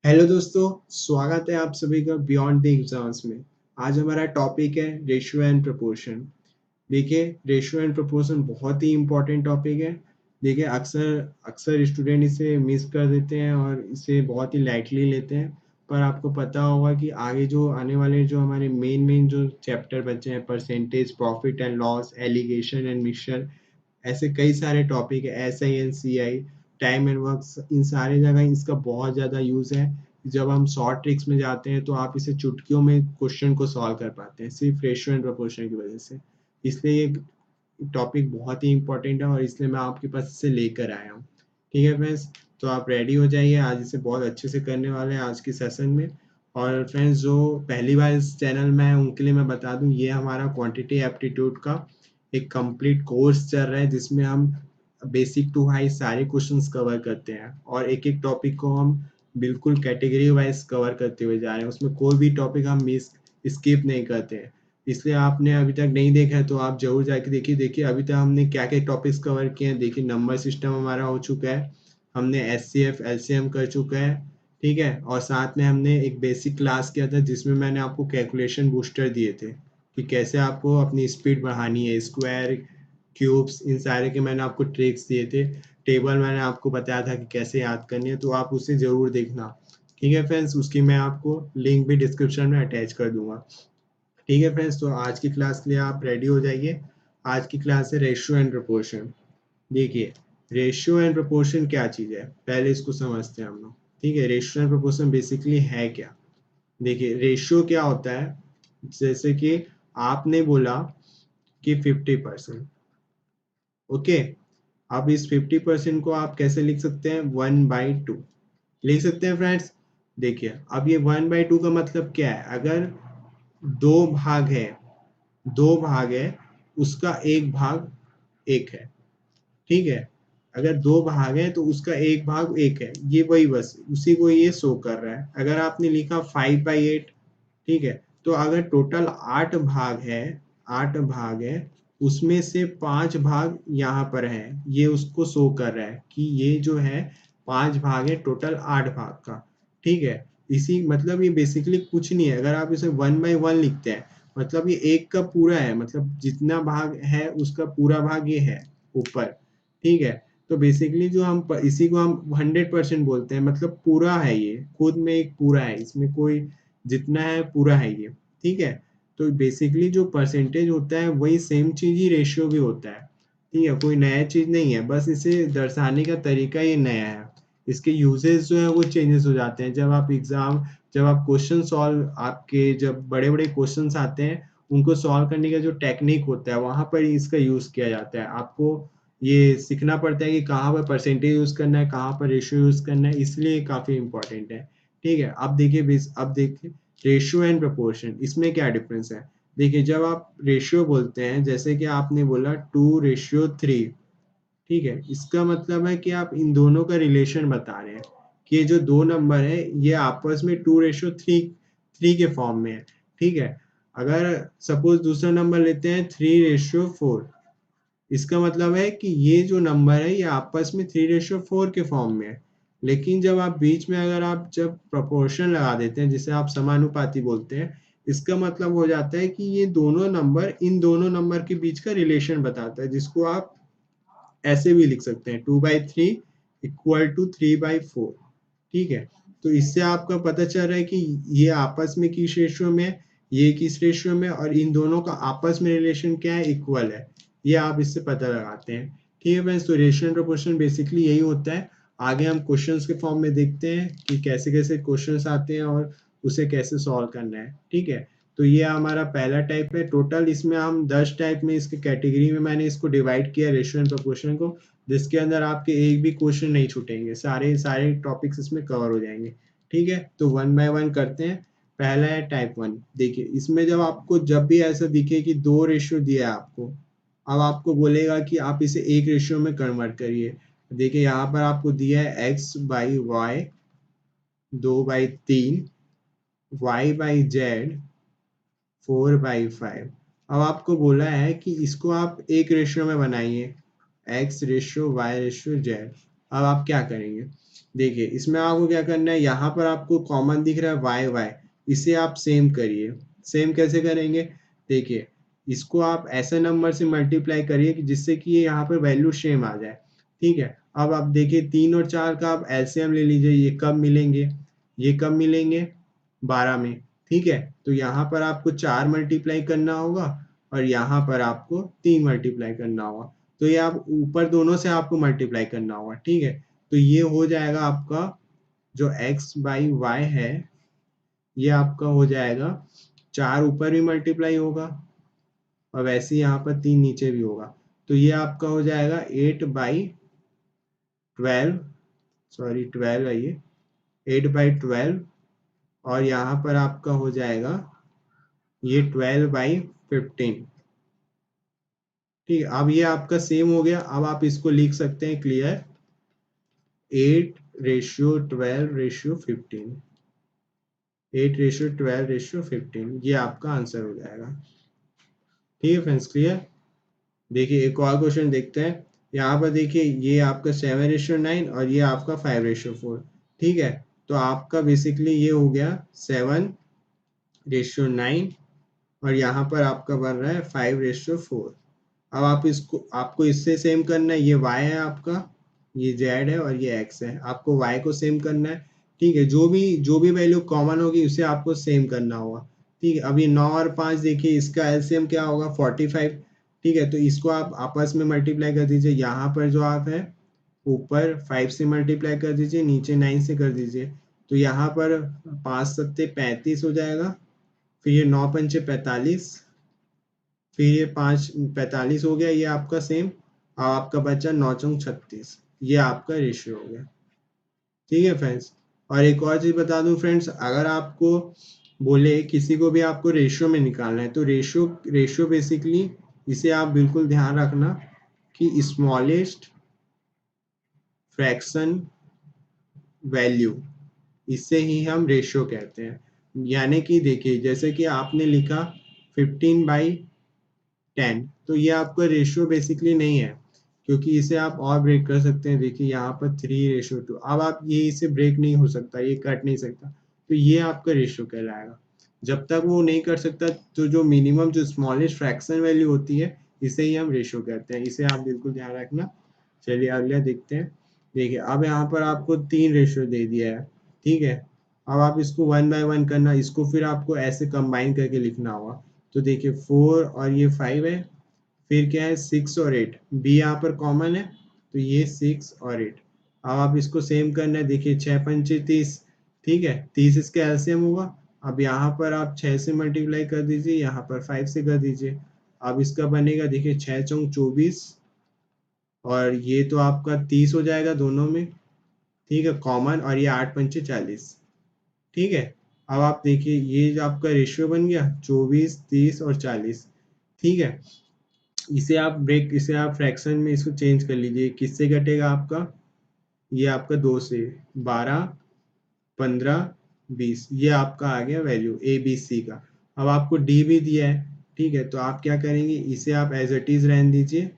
Hello दोस्तों, स्वागत है आप सभी का बियॉन्ड द एग्जाम्स में। आज हमारा टॉपिक है रेशियो एंड प्रोपोर्शन। देखिए, रेशियो एंड प्रोपोर्शन बहुत ही इम्पोर्टेंट टॉपिक है। देखिए, अक्सर अक्सर स्टूडेंट इसे मिस कर देते हैं और इसे बहुत ही लाइटली लेते हैं। पर आपको पता होगा कि आगे जो आने वाले जो हमारे मेन जो चैप्टर बचे हैं, percentage, profit and loss, alligation and mixture, ऐसे कई सारे टॉपिक है, S I N C I, time and work, इन सारे जगह इसका बहुत ज़्यादा यूज़ है। जब हम शॉर्ट ट्रिक्स में जाते हैं तो आप इसे चुटकियों में क्वेश्चन को सॉल्व कर पाते हैं, सिर्फ रेशियो एंड प्रोपोर्शन की वजह से। इसलिए ये टॉपिक बहुत ही इंपॉर्टेंट है और इसलिए मैं आपके पास इसे लेकर आया हूँ। ठीक है फ्रेंड्स, तो आप रेडी हो जाइए, आज इसे बहुत अच्छे से करने वाले हैं आज के सेशन में। और फ्रेंड्स, जो पहली बार इस चैनल में है उनके लिए मैं बता दूं, ये हमारा क्वांटिटी एप्टीट्यूड का एक कंप्लीट कोर्स चल रहा है जिसमें हम बेसिक टू हाई सारे क्वेश्चंस कवर करते हैं और एक एक टॉपिक को हम बिल्कुल कैटेगरी वाइज कवर करते हुए जा रहे हैं। उसमें कोई भी टॉपिक हम मिस स्किप नहीं करते हैं। इसलिए आपने अभी तक नहीं देखा है तो आप जरूर जाके देखिए। देखिए अभी तक हमने क्या क्या टॉपिक्स कवर किए हैं। देखिए, नंबर सिस्टम हमारा हो चुका है, हमने S C F L C M कर चुका है। ठीक है, और साथ में हमने एक बेसिक क्लास किया था जिसमें मैंने आपको कैलकुलेशन बूस्टर दिए थे कि कैसे आपको अपनी स्पीड बढ़ानी है, स्क्वायर, क्यूब्स, इन सारे के मैंने आपको ट्रिक्स दिए थे। टेबल मैंने आपको बताया था कि कैसे याद करनी है, तो आप उसे ज़रूर देखना। ठीक है फ्रेंड्स, उसकी मैं आपको लिंक भी डिस्क्रिप्शन में अटैच कर दूंगा। ठीक है फ्रेंड्स, तो आज की क्लास के लिए आप रेडी हो जाइए। आज की क्लास है रेशियो एंड प्रोपोर्शन। देखिए, रेशियो एंड प्रोपोर्शन क्या चीज़ है, पहले इसको समझते हैं हम लोग। ठीक है, रेशियो एंड प्रोपोर्शन बेसिकली है क्या। देखिए, रेशियो क्या होता है, जैसे कि आपने बोला कि 50%। ओके, अब इस 50% को आप कैसे लिख सकते हैं, 1/2 लिख सकते हैं फ्रेंड्स। देखिए, अब ये 1/2 का मतलब क्या है, अगर दो भाग है, दो भाग है, उसका एक भाग एक है। ठीक है, अगर दो भाग है तो उसका एक भाग एक है, ये वही बस उसी को ये शो कर रहा है। अगर आपने लिखा 5/8, ठीक है, तो अगर टोटल 8 भाग है, 8 भाग है, उसमें से 5 भाग यहाँ पर है, ये उसको शो कर रहा है कि ये जो है 5 भाग है टोटल 8 भाग का। ठीक है, इसी मतलब ये बेसिकली कुछ नहीं है। अगर आप इसे 1/1 लिखते हैं मतलब ये एक का पूरा है, मतलब जितना भाग है उसका पूरा भाग ये है ऊपर। ठीक है, तो बेसिकली जो हम इसी को हम 100% बोलते हैं, मतलब पूरा है, ये खुद में एक पूरा है, इसमें कोई जितना है पूरा है ये। ठीक है, तो बेसिकली जो परसेंटेज होता है वही सेम चीज ही रेशियो भी होता है। ठीक है, कोई नया चीज नहीं है, बस इसे दर्शाने का तरीका ये नया है। इसके यूजेस जो है वो चेंजेस हो जाते हैं जब आप जब आप क्वेश्चन सॉल्व, आपके जब बड़े बड़े क्वेश्चंस आते हैं उनको सॉल्व करने का जो टेक्निक होता है वहां पर इसका यूज किया जाता है। आपको ये सीखना पड़ता है कि कहाँ पर परसेंटेज यूज करना है, कहाँ पर रेशियो यूज करना है, इसलिए काफी इंपॉर्टेंट है। ठीक है, अब देखिए रेशियो एंड प्रोपोर्शन, इसमें क्या डिफरेंस है। देखिए, जब आप रेशियो बोलते हैं, जैसे कि आपने बोला 2:3, ठीक है, इसका मतलब है कि आप इन दोनों का रिलेशन बता रहे हैं कि ये जो दो नंबर है ये आपस में 2:3 के फॉर्म में है। ठीक है, अगर सपोज दूसरा नंबर लेते हैं 3:4, इसका मतलब है कि ये जो नंबर है ये आपस में 3:4 के फॉर्म में है। लेकिन जब आप बीच में अगर आप जब प्रोपोर्शन लगा देते हैं, जिसे आप समानुपाती बोलते हैं, इसका मतलब हो जाता है कि ये दोनों नंबर इन दोनों नंबर के बीच का रिलेशन बताता है, जिसको आप ऐसे भी लिख सकते हैं, 2/3 = 3/4। ठीक है, तो इससे आपका पता चल रहा है कि ये आपस में किस रेशियो में है, ये किस रेशियो में, और इन दोनों का आपस में रिलेशन क्या है, इक्वल है। ये आप इससे पता लगाते हैं। ठीक है फ्रेंड्स, तो रेशियो एंड प्रोपोर्शन बेसिकली यही होता है। आगे हम क्वेश्चंस के फॉर्म में देखते हैं कि कैसे कैसे क्वेश्चंस आते हैं और उसे कैसे सॉल्व करना है। ठीक है, तो ये हमारा पहला टाइप है। टोटल इसमें हम 10 टाइप में इसके कैटेगरी में मैंने इसको डिवाइड किया रेशियो एंड प्रोपोर्शन को, जिसके अंदर आपके एक भी क्वेश्चन नहीं छूटेंगे, सारे सारे टॉपिक्स इसमें कवर हो जाएंगे। ठीक है, तो 1/1 करते हैं। पहला है टाइप 1। देखिए, इसमें जब आपको जब भी ऐसा दिखे कि दो रेशियो दिया है आपको, अब आपको बोलेगा कि आप इसे एक रेशियो में कन्वर्ट करिए। देखिए, यहाँ पर आपको दिया है x/y 2/3, y/z 4/5। अब आपको बोला है कि इसको आप एक रेशियो में बनाइए, x/y/z। अब आप क्या करेंगे, देखिए इसमें आपको क्या करना है, यहाँ पर आपको कॉमन दिख रहा है वाई वाई, इसे आप सेम करिए। सेम कैसे करेंगे, देखिए इसको आप ऐसे नंबर से मल्टीप्लाई करिए कि जिससे कि ये यहाँ पर वैल्यू सेम आ जाए। ठीक है, अब आप देखिए 3 और 4 का आप एलसीएम ले लीजिए, ये कब मिलेंगे, ये कब मिलेंगे 12 में। ठीक है, तो यहाँ पर आपको 4 मल्टीप्लाई करना होगा और यहाँ पर आपको 3 मल्टीप्लाई करना होगा। तो ये आप ऊपर दोनों से आपको मल्टीप्लाई करना होगा। ठीक है, तो ये हो जाएगा आपका जो x बाई वाई है, ये आपका हो जाएगा 4 ऊपर भी मल्टीप्लाई होगा और वैसे ही यहाँ पर 3 नीचे भी होगा। तो ये आपका हो जाएगा 8/12, सॉरी 12 है ये, 8/12, और यहाँ पर आपका हो जाएगा ये 12/15। ठीक है, अब ये आपका सेम हो गया। अब आप इसको लिख सकते हैं क्लियर 8/12/15, 8/12/15, ये आपका आंसर हो जाएगा। ठीक है फ्रेंड्स, क्लियर। देखिए एक और क्वेश्चन देखते हैं। यहाँ पर देखिए ये आपका 7/9 और ये आपका 5/4। ठीक है, तो आपका बेसिकली ये हो गया 7/9 और यहाँ पर आपका बन रहा है 5/4। अब आप इसको, आपको इससे सेम करना है, ये y है आपका, ये z है और ये x है, आपको y को सेम करना है। ठीक है, जो भी वैल्यू कॉमन होगी उसे आपको सेम करना होगा। ठीक है, अब ये 9 और 5 देखिए, इसका एलसीएम क्या होगा 45। ठीक है, तो इसको आप आपस में मल्टीप्लाई कर दीजिए। यहाँ पर जो आप है ऊपर 5 से मल्टीप्लाई कर दीजिए, नीचे 9 से कर दीजिए। तो यहाँ पर 5 सत्ते 35 हो जाएगा, फिर ये 9 पंचे 45, फिर ये 5/45 हो गया, ये आपका सेम। अब आपका बचा 9×36, ये आपका रेशियो हो गया। ठीक है फ्रेंड्स, और एक और चीज बता दूं फ्रेंड्स, अगर आपको बोले किसी को भी आपको रेशियो में निकालना है, तो रेशियो बेसिकली इसे आप बिल्कुल ध्यान रखना कि स्मॉलेस्ट फ्रैक्शन वैल्यू, इससे ही हम रेशियो कहते हैं। यानी कि देखिए जैसे कि आपने लिखा 15/10, तो ये आपका रेशियो बेसिकली नहीं है, क्योंकि इसे आप और ब्रेक कर सकते हैं। देखिए यहाँ पर 3/2, अब आप ये इसे ब्रेक नहीं हो सकता, ये कट नहीं सकता, तो ये आपका रेशियो कहलाएगा। जब तक वो नहीं कर सकता, तो जो मिनिमम जो स्मॉलेस्ट फ्रैक्शन वैल्यू होती है, इसे ही हम रेशियो कहते हैं। इसे आप बिल्कुल ध्यान रखना। चलिए अगला देखते हैं। देखिए अब यहाँ पर आपको 3 रेशियो दे दिया है। ठीक है, अब आप इसको 1 बाय 1 करना, इसको फिर आपको ऐसे कंबाइन करके लिखना होगा। तो देखिए 4 और ये 5 है, फिर क्या है 6 और 8, बी यहाँ पर कॉमन है, तो ये 6 और 8। अब आप इसको सेम करना है। देखिए 6×5 = 30। ठीक है, 30 इसका एलसीएम होगा। अब यहाँ पर आप 6 से मल्टीप्लाई कर दीजिए, यहाँ पर 5 से कर दीजिए। अब इसका बनेगा, देखिए 6×4 = 24 और ये तो आपका 30 हो जाएगा दोनों में। ठीक है, कॉमन, और ये 8×5 = 40। ठीक है, अब आप देखिए ये जो आपका रेशियो बन गया 24, 30 और 40। ठीक है, इसे आप फ्रैक्शन में इसको चेंज कर लीजिए। किससे कटेगा आपका, ये आपका 2 से, 12, 15, 20, ये आपका आ गया वैल्यू ए बी सी का। अब आपको डी भी दिया है। ठीक है, तो आप क्या करेंगे, इसे आप एज इट इज रहने दीजिए।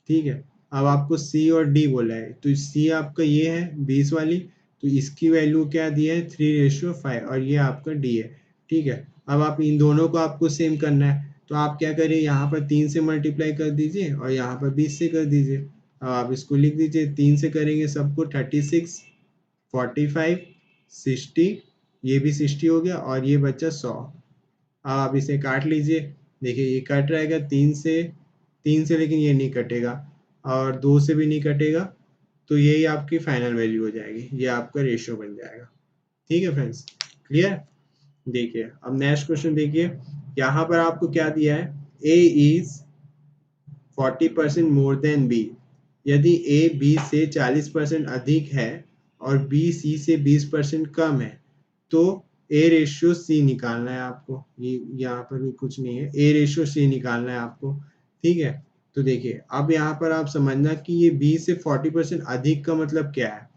ठीक है, अब आपको सी और डी बोला है, तो सी आपका ये है 20 वाली, तो इसकी वैल्यू क्या दिया है 3/5, और ये आपका डी है। ठीक है, अब आप इन दोनों को आपको सेम करना है, तो आप क्या करिए, यहाँ पर 3 से मल्टीप्लाई कर दीजिए और यहाँ पर 20 से कर दीजिए। अब आप इसको लिख दीजिए, 3 से करेंगे सबको 36, 45, 60, ये भी 60 हो गया और ये बचा 100। अब आप इसे काट लीजिए। देखिए ये कट रहेगा 3 से, लेकिन ये नहीं कटेगा और 2 से भी नहीं कटेगा, तो यही आपकी फाइनल वैल्यू हो जाएगी, ये आपका रेशियो बन जाएगा। ठीक है फ्रेंड्स, क्लियर। देखिए अब नेक्स्ट क्वेश्चन देखिए, यहाँ पर आपको क्या दिया है, ए इज 40% मोर देन बी। यदि ए बी से 40% अधिक है और बी सी से 20% कम है, तो ए रेशियो सी निकालना है आपको। ये यहाँ पर भी कुछ नहीं है, ए रेशियो सी निकालना है आपको। ठीक है, तो देखिए अब यहाँ पर आप समझना कि ये बी से 40% अधिक का मतलब क्या है।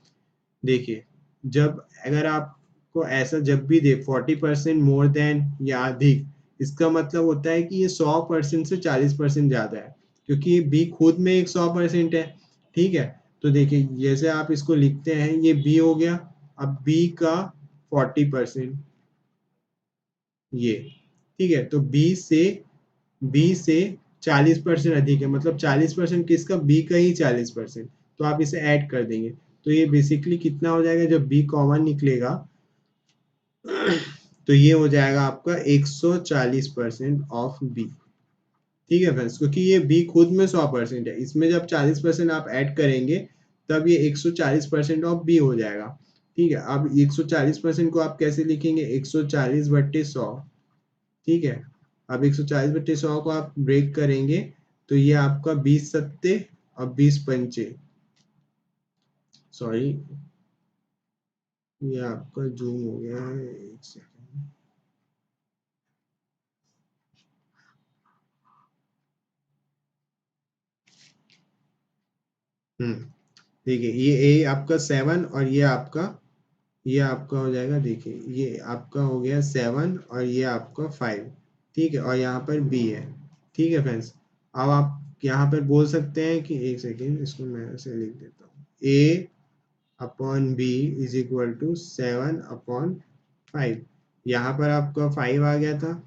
देखिए जब अगर आपको ऐसा जब भी दे 40% मोर देन या अधिक, इसका मतलब होता है कि ये 100% से 40% ज्यादा है, क्योंकि ये बी खुद में एक 100% है। ठीक है, तो देखिए जैसे आप इसको लिखते हैं, ये बी हो गया, अब बी का 40% ये, ठीक है। तो बी से 40% अधिक है, मतलब 40% किसका, बी का ही 40%। तो आप इसे ऐड कर देंगे, तो ये बेसिकली कितना हो जाएगा, जब बी कॉमन निकलेगा तो ये हो जाएगा आपका 140% ऑफ बी। ठीक है फ्रेंड्स, क्योंकि ये बी खुद में 100% है, इसमें जब 40% आप ऐड करेंगे तब ये 140% ऑफ बी हो जाएगा। ठीक है, अब 140% को आप कैसे लिखेंगे, 140/100। ठीक है, अब 140/100 को आप ब्रेक करेंगे तो ये आपका 20 सत्ते और 20 पंचे, सॉरी ये आपका जूम हो गया है, एक सेकंड। हम्म, देखिए ये ए आपका 7 और ये आपका हो जाएगा, देखिए ये आपका हो गया 7 और ये आपका 5। ठीक है, और यहाँ पर बी है। ठीक है फ्रेंड्स, अब आप यहाँ पर बोल सकते हैं कि, एक सेकेंड इसको मैं ऐसे लिख देता हूँ, A upon B is equal to 7/5। यहाँ पर आपका 5 आ गया था,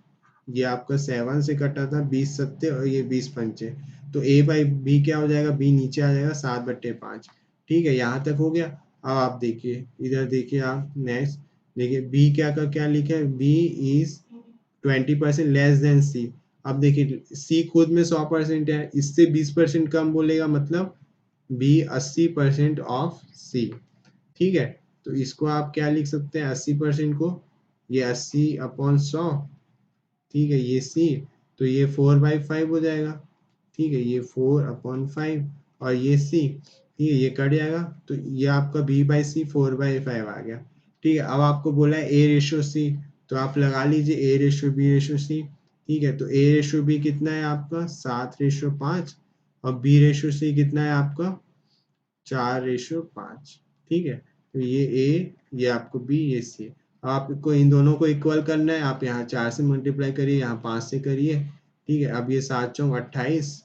ये आपका 7 से कटा था, 20 सत्ते और ये 20 पंचे। तो ए बाई बी क्या हो जाएगा, बी नीचे आ जाएगा 7/5। ठीक है, यहाँ तक हो गया। अब आप देखिए इधर, देखिए आप नेक्स्ट देखिए बी क्या का क्या लिखा है, बी इज 20% लेस देन सी। अब देखिए सी खुद में 100% है, इससे 20% कम बोलेगा, मतलब बी 80% ऑफ सी। ठीक है, तो इसको आप क्या लिख सकते हैं, 80% को, ये 80/100। ठीक है, ये सी, तो ये 4/5 हो जाएगा। ठीक है, ये 4/5 और ये सी, ठीक है, ये कट जाएगा, तो ये आपका b/c 4/5 आ गया। ठीक है, अब आपको बोला है a/c, तो आप लगा लीजिए a/b/c। ठीक है, तो a/b कितना है आपका 7/5 और b/c कितना है आपका 4/5। ठीक है, तो ये ए, ये आपको बी, ये सी। अब आपको इन दोनों को इक्वल करना है, आप यहाँ 4 से मल्टीप्लाई करिए, यहाँ 5 से करिए। ठीक है, अब ये 7×4 = 28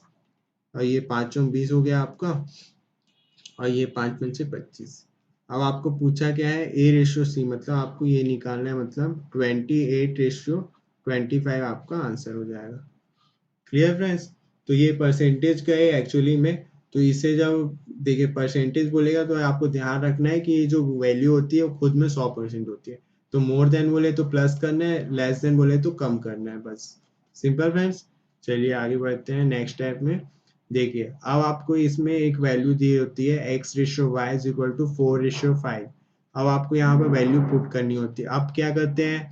और ये 5×20 हो गया आपका, और ये 5×5 = 25। अब आपको पूछा क्या है, a/c, मतलब आपको ये निकालना है, मतलब 28/25 आपका आंसर हो जाएगा। क्लियर फ्रेंड्स, तो ये परसेंटेज का है एक्चुअली में। तो इसे जब देखिए परसेंटेज बोलेगा तो आपको ध्यान रखना है कि ये जो वैल्यू होती है वो खुद में 100% होती है। तो मोर देन बोले तो प्लस करना है, लेस देन बोले तो कम करना है, बस सिंपल फ्रेंड्स। चलिए आगे बढ़ते हैं नेक्स्ट स्टेप में। देखिए अब आपको इसमें एक वैल्यू दी होती है x/y = 4/5। अब आपको यहाँ पर वैल्यू पुट करनी होती है। अब क्या करते हैं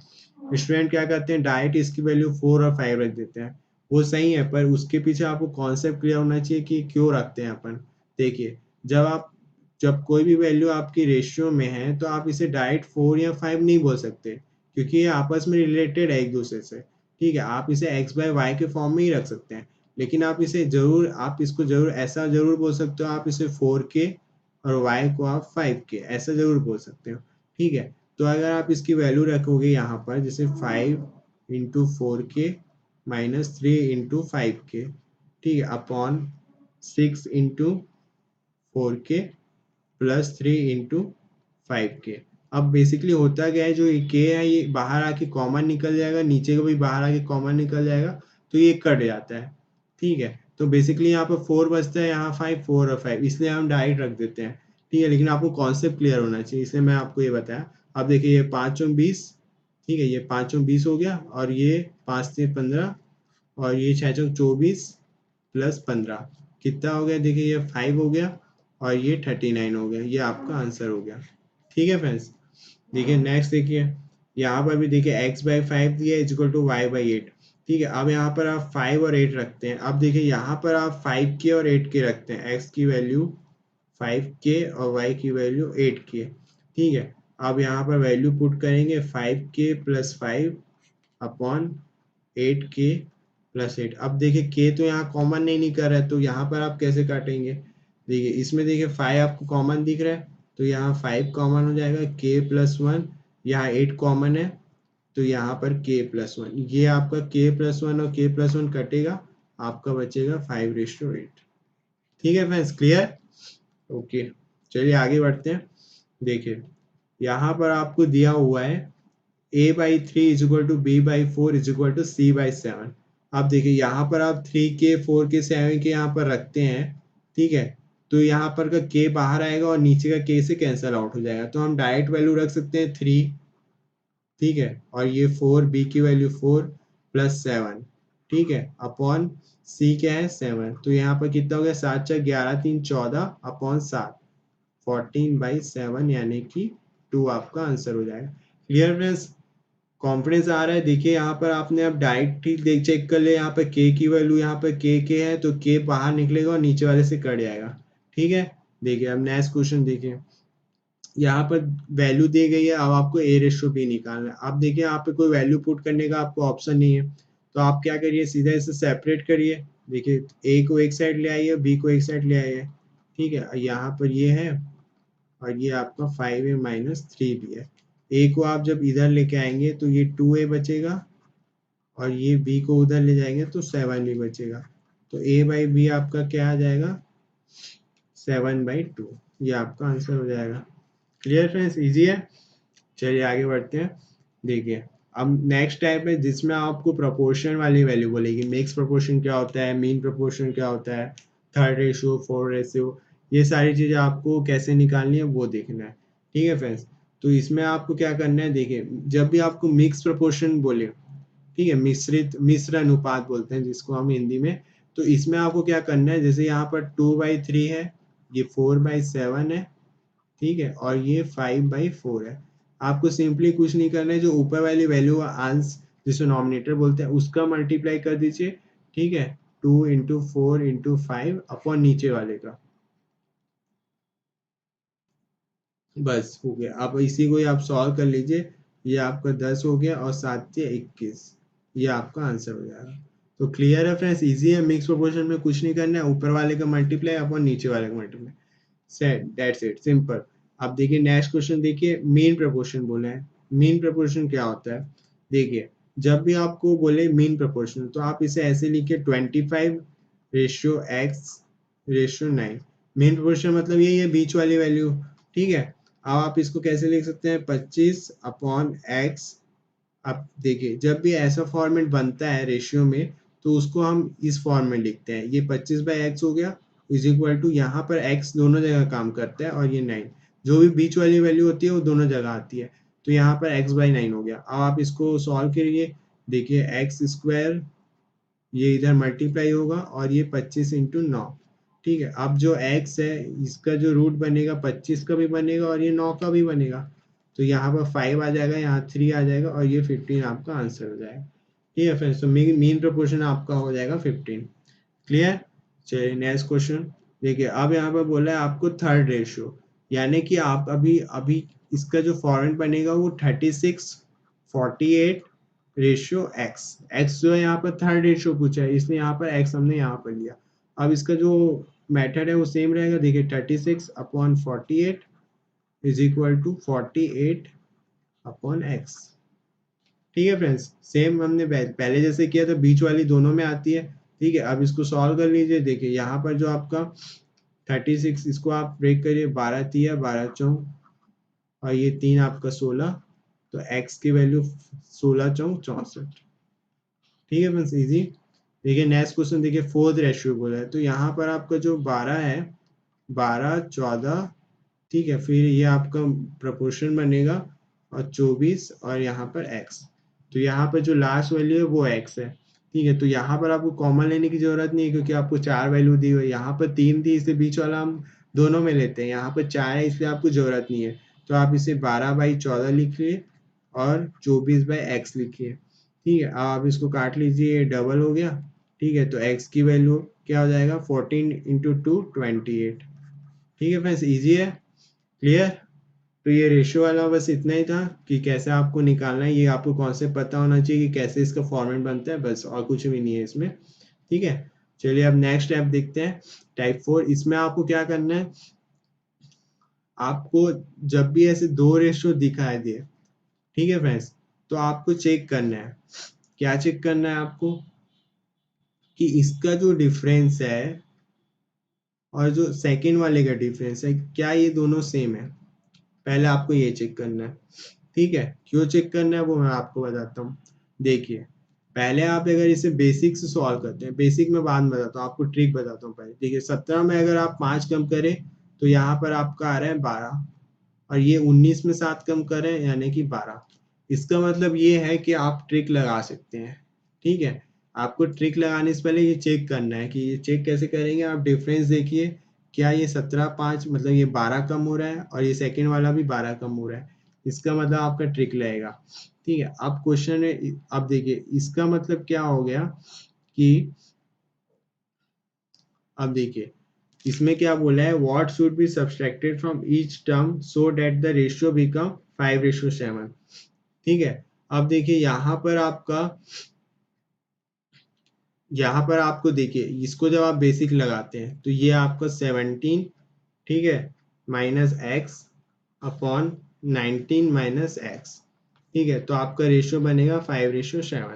स्टूडेंट, क्या करते हैं, डायरेक्ट इसकी वैल्यू 4 और 5 रख देते हैं। वो सही है, पर उसके पीछे आपको कॉन्सेप्ट क्लियर होना चाहिए कि क्यों रखते हैं अपन। देखिए जब कोई भी वैल्यू आपकी रेशियो में है तो आप इसे डायरेक्ट 4 या 5 नहीं बोल सकते, क्योंकि ये आपस में रिलेटेड है एक दूसरे से। ठीक है, आप इसे x/y के फॉर्म में ही रख सकते हैं, लेकिन आप इसको जरूर ऐसा जरूर बोल सकते हो, आप इसे 4k और y को आप 5k ऐसा जरूर बोल सकते हो। ठीक है, तो अगर आप इसकी वैल्यू रखोगे यहाँ पर, जैसे 5×4k -3×5k, ठीक है, अपॉन 6×4k +3×5k। अब बेसिकली होता क्या है, जो ये k है ये बाहर आके कॉमन निकल जाएगा, नीचे को भी बाहर आके कॉमन निकल जाएगा, तो ये कट जाता है। ठीक है, तो बेसिकली यहाँ पर 4 बचता है, यहाँ 5, 4 और 5, इसलिए हम डायरेक्ट रख देते हैं। ठीक है, लेकिन आपको कॉन्सेप्ट क्लियर होना चाहिए, इसलिए मैं आपको ये बताया। अब देखिए ये 5×20, ठीक है, ये 5×20 हो गया, और ये 5 से 15, और ये 6×24 + 15 कितना हो गया, देखिए ये 5 हो गया, और ये 39 हो गया, ये आपका आंसर हो गया। ठीक है फ्रेंड्स, देखिए नेक्स्ट देखिए, यहाँ पर भी देखिए x/5 दिया =y/8। ठीक है, अब यहाँ पर आप 5 और 8 रखते हैं। अब देखिए यहाँ पर आप 5k और 8k रखते हैं, x की वैल्यू 5k और y की वैल्यू 8k। ठीक है, अब यहाँ पर वैल्यू पुट करेंगे, 5k + 5 अपॉन 8k + 8। अब देखिए k तो यहाँ कॉमन नहीं निकल रहा है, तो यहाँ पर आप कैसे काटेंगे, देखिए इसमें देखिए 5 आपको कॉमन दिख रहा है, तो यहाँ 5 कॉमन हो जाएगा, k + 1, यहाँ 8 कॉमन है, तो यहाँ पर k + 1, ये आपका k + 1 और k + 1 कटेगा, आपका बचेगा 5/8। ठीक है फ्रेंड्स, क्लियर। ओके, चलिए आगे बढ़ते हैं। देखिए यहाँ पर आपको दिया हुआ है a/3 is equal to b/4 is equal to c/7। अब देखिए यहाँ पर आप 3k 4k 7k यहाँ पर रखते हैं, ठीक है, तो यहाँ पर का k बाहर आएगा और नीचे का k से कैंसल आउट हो जाएगा, तो हम डायरेक्ट वैल्यू रख सकते हैं 3, ठीक है, और ये 4, b की वैल्यू 4 प्लस 7, ठीक है, अपॉन c क्या है 7, तो यहाँ पर कितना हो गया 7 4 11 3 14 अपॉन 7 14/7 यानी कि 2 आपका आंसर हो जाएगा। क्लियर फ्रेंड्स, कॉन्फिडेंस आ रहा है। देखिए यहाँ पर आपने अब डायरेक्ट ही देख चेक कर लिया, यहाँ पर k की वैल्यू यहाँ पर k है तो k बाहर निकलेगा और नीचे वाले से कट जाएगा, ठीक है। देखिए अब नेक्स्ट क्वेश्चन देखिए, यहाँ पर वैल्यू दी गई है, अब आपको a/b निकालना है। अब देखिए यहाँ पे कोई वैल्यू पुट करने का आपको ऑप्शन नहीं है, तो आप क्या करिए सीधा इसे सेपरेट करिए। देखिए a को एक साइड ले आइए, b को एक साइड ले आइए, ठीक है, यहाँ पर ये है और ये आपका 5a-3b है। a को आप जब इधर लेके आएंगे तो ये 2a बचेगा और ये b को उधर ले जाएंगे तो 7b बचेगा, तो a/b आपका क्या आ जाएगा 7/2, ये आपका आंसर हो जाएगा। क्लियर फ्रेंड्स, इजी है। चलिए आगे बढ़ते हैं। देखिए अब नेक्स्ट टाइप है जिसमें आपको प्रोपोर्शन वाली वैल्यू बोलेगी। मिक्स प्रोपोर्शन क्या होता है, मीन प्रोपोर्शन क्या होता है, थर्ड रेशियो, फोर्थ रेशियो, ये सारी चीज़ें आपको कैसे निकालनी है वो देखना है, ठीक है फ्रेंड्स। तो इसमें आपको क्या करना है, देखिए जब भी आपको मिक्स प्रोपोर्शन बोले, ठीक है, मिश्र अनुपात बोलते हैं जिसको हम हिंदी में, तो इसमें आपको क्या करना है, जैसे यहाँ पर 2/3 है, ये 4/7 है, ठीक है, और ये 5/4 है। आपको सिंपली कुछ नहीं करना है, जो ऊपर वाली वैल्यू अंश जिसे नॉमिनेटर बोलते हैं उसका मल्टीप्लाई कर दीजिए, ठीक है, 2 इंटू 4 इंटू 5 अपॉन नीचे वाले का, बस हो गया। अब इसी को ही आप सॉल्व कर लीजिए, ये आपका 10 हो गया और 7 से 21, ये आपका आंसर हो जाएगा। तो क्लियर है फ्रेंड्स, इजी है। मिक्स प्रोपोर्शन में कुछ नहीं करना है, ऊपर वाले का मल्टीप्लाई अपॉन नीचे वाले का multiply, set, that's it, simple. अब देखिए नेक्स्ट क्वेश्चन, देखिए मीन प्रोपोर्शन बोला है। मीन प्रोपोर्शन क्या होता है, देखिए जब भी आपको बोले मीन प्रोपोर्शन तो आप इसे ऐसे लिखिए 25/x/9। मीन प्रोपोर्शन मतलब यही है, बीच वाली वैल्यू, ठीक है। अब आप इसको कैसे लिख सकते हैं 25/x। अब देखिए जब भी ऐसा फॉर्मेट बनता है रेशियो में तो उसको हम इस फॉर्म में लिखते हैं, ये 25/x हो गया इज इक्वल टू, यहाँ पर x दोनों जगह काम करता है और ये 9, जो भी बीच वाली वैल्यू होती है वो दोनों जगह आती है, तो यहाँ पर x/9 हो गया। अब आप इसको सॉल्व करिए, देखिए x² ये इधर मल्टीप्लाई होगा और ये 25/9, ठीक है। अब जो x है इसका जो रूट बनेगा 25 का भी बनेगा और ये 9 का भी बनेगा, तो यहाँ पर 5 आ जाएगा, यहाँ 3 आ जाएगा और ये 15 आपका आंसर हो जाएगा, ठीक है फ्रेंड्स। तो मीन प्रोपोर्शन आपका हो जाएगा 15। क्लियर, चलिए नेक्स्ट क्वेश्चन। देखिए अब यहाँ पर बोला है आपको थर्ड रेशियो, यानी कि आप अभी अभी इसका जो फॉर्मेट बनेगा वो 36/48 एक्स जो है यहाँ पर थर्ड रेशियो पूछा है, इसलिए यहाँ पर एक्स हमने यहाँ पर लिया। अब इसका जो मेथड है वो सेम रहेगा, देखिए 36/48 इज इक्वल टू 48/x, ठीक है फ्रेंड्स। सेम हमने पहले जैसे किया था, बीच वाली दोनों में आती है, ठीक है। अब इसको सॉल्व कर लीजिए, देखिए यहाँ पर जो आपका 36, इसको आप ब्रेक करिए, 12×3 = 12×4 और ये 3 आपका 16, तो x की वैल्यू 16×4 = 64, ठीक है फ्रेंड्स, इजी। देखिए नेक्स्ट क्वेश्चन, देखिए फोर्थ रेशियो बोला है, तो यहाँ पर आपका जो 12 है, 12 14, ठीक है, फिर ये आपका प्रोपोर्शन बनेगा और 24 और यहाँ पर x, तो यहाँ पर जो लास्ट वैल्यू है वो x है, ठीक है। तो यहाँ पर आपको कॉमन लेने की जरूरत नहीं है क्योंकि आपको 4 वैल्यू दी हुई है, यहाँ पर 3 थी इसलिए बीच वाला हम दोनों में लेते हैं, यहाँ पर 4 है इसलिए आपको जरूरत नहीं है, तो आप इसे 12/14 लिखिए और 24/x लिखिए, ठीक है। अब आप इसको काट लीजिए, डबल हो गया, ठीक है, तो x की वैल्यू क्या हो जाएगा 14 × 2 28, ठीक है फ्रेंड्स, इजी है। क्लियर, तो ये रेशियो वाला बस इतना ही था कि कैसे आपको निकालना है, ये आपको कॉन्सेप्ट पता होना चाहिए कि कैसे इसका फॉर्मेट बनता है, बस और कुछ भी नहीं है इसमें, ठीक है। चलिए अब नेक्स्ट टाइप देखते हैं, टाइप 4। इसमें आपको क्या करना है, आपको जब भी ऐसे दो रेशियो दिखाई दे, ठीक है फ्रेंड्स, तो आपको चेक करना है, क्या चेक करना है आपको, कि इसका जो डिफरेंस है और जो सेकंड वाले का डिफरेंस है, क्या ये दोनों सेम है? पहले आपको ये चेक करना है, ठीक है। क्यों चेक करना है वो मैं आपको बताता हूँ। देखिए, पहले आप अगर इसे बेसिक से सॉल्व करते हैं, बेसिक में बाद में बताता हूँ, आपको ट्रिक बताता हूँ पहले। देखिए, 17 में अगर आप 5 कम करें तो यहाँ पर आपका आ रहा है 12, और ये 19 में 7 कम करें यानी कि 12। इसका मतलब ये है कि आप ट्रिक लगा सकते हैं, ठीक है। आपको ट्रिक लगाने से पहले ये चेक करना है। कि ये चेक कैसे करेंगे? आप डिफरेंस देखिए, क्या ये 17 5 मतलब ये 12 कम हो रहा है, और ये सेकंड वाला भी 12 कम हो रहा है। इसका मतलब आपका ट्रिक लगेगा, ठीक है। अब क्वेश्चन में अब देखिए, इसका मतलब क्या हो गया कि अब देखिए इसमें क्या बोला है, what should be subtracted from each term so that the ratio become 5:7। ठीक है। अब देखिए यहाँ पर आपको देखिए, इसको जब आप बेसिक लगाते हैं तो ये आपका 17, ठीक है, minus x upon 19 minus x, ठीक है। तो आपका रेशियो बनेगा 5:7,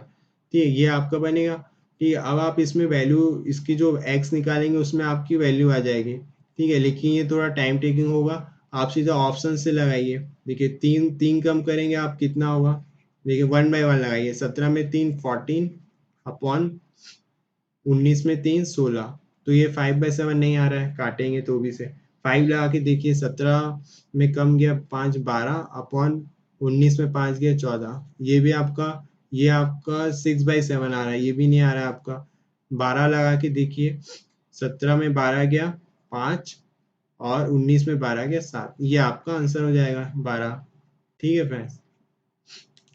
ठीक है, ये आपका बनेगा। ठीक है, अब आप इसमें वैल्यू, इसकी जो x निकालेंगे उसमें आपकी वैल्यू आ जाएगी, ठीक है। लेकिन ये थोड़ा टाइम टेकिंग होगा, आप सीधा ऑप्शन से लगाइए। देखिए, तीन तीन कम करेंगे आप, कितना होगा? देखिए, 1/1 लगाइए। 17 में 3 14 अपॉन 19 में 3 16। तो ये 5/7 नहीं आ रहा है, काटेंगे तो भी से 5 लगा के देखिए। 17 में कम गया 5 12 अपॉन 19 में 5 गया 14। ये आपका 6/7 आ रहा है, ये भी नहीं आ रहा है आपका। 12 लगा के देखिए, 17 में 12 गया 5, और 19 में 12 गया 7। ये आपका आंसर हो जाएगा 12। ठीक है फ्रेंड्स,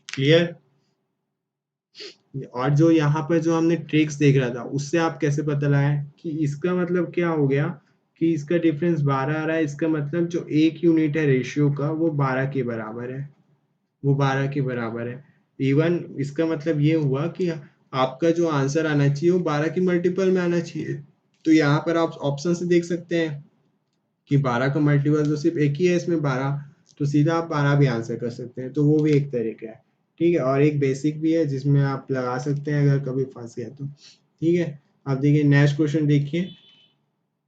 क्लियर? और जो यहाँ पर जो हमने ट्रिक्स देख रहा था, उससे आप कैसे पता लगाएं कि इसका मतलब क्या हो गया कि इसका डिफरेंस 12 आ रहा है। इसका मतलब जो एक यूनिट है रेशियो का, वो 12 के बराबर है, वो 12 के बराबर है। इवन इसका मतलब ये हुआ कि आपका जो आंसर आना चाहिए वो 12 की मल्टीपल में आना चाहिए। तो यहाँ पर आप ऑप्शन से देख सकते हैं कि 12 का मल्टीपल तो सिर्फ एक ही है इसमें, 12। तो सीधा आप 12 भी आंसर कर सकते हैं, तो वो भी एक तरीका है, ठीक है। और एक बेसिक भी है जिसमें आप लगा सकते हैं अगर कभी फंस गया तो, ठीक है। अब देखिए नेक्स्ट क्वेश्चन देखिए,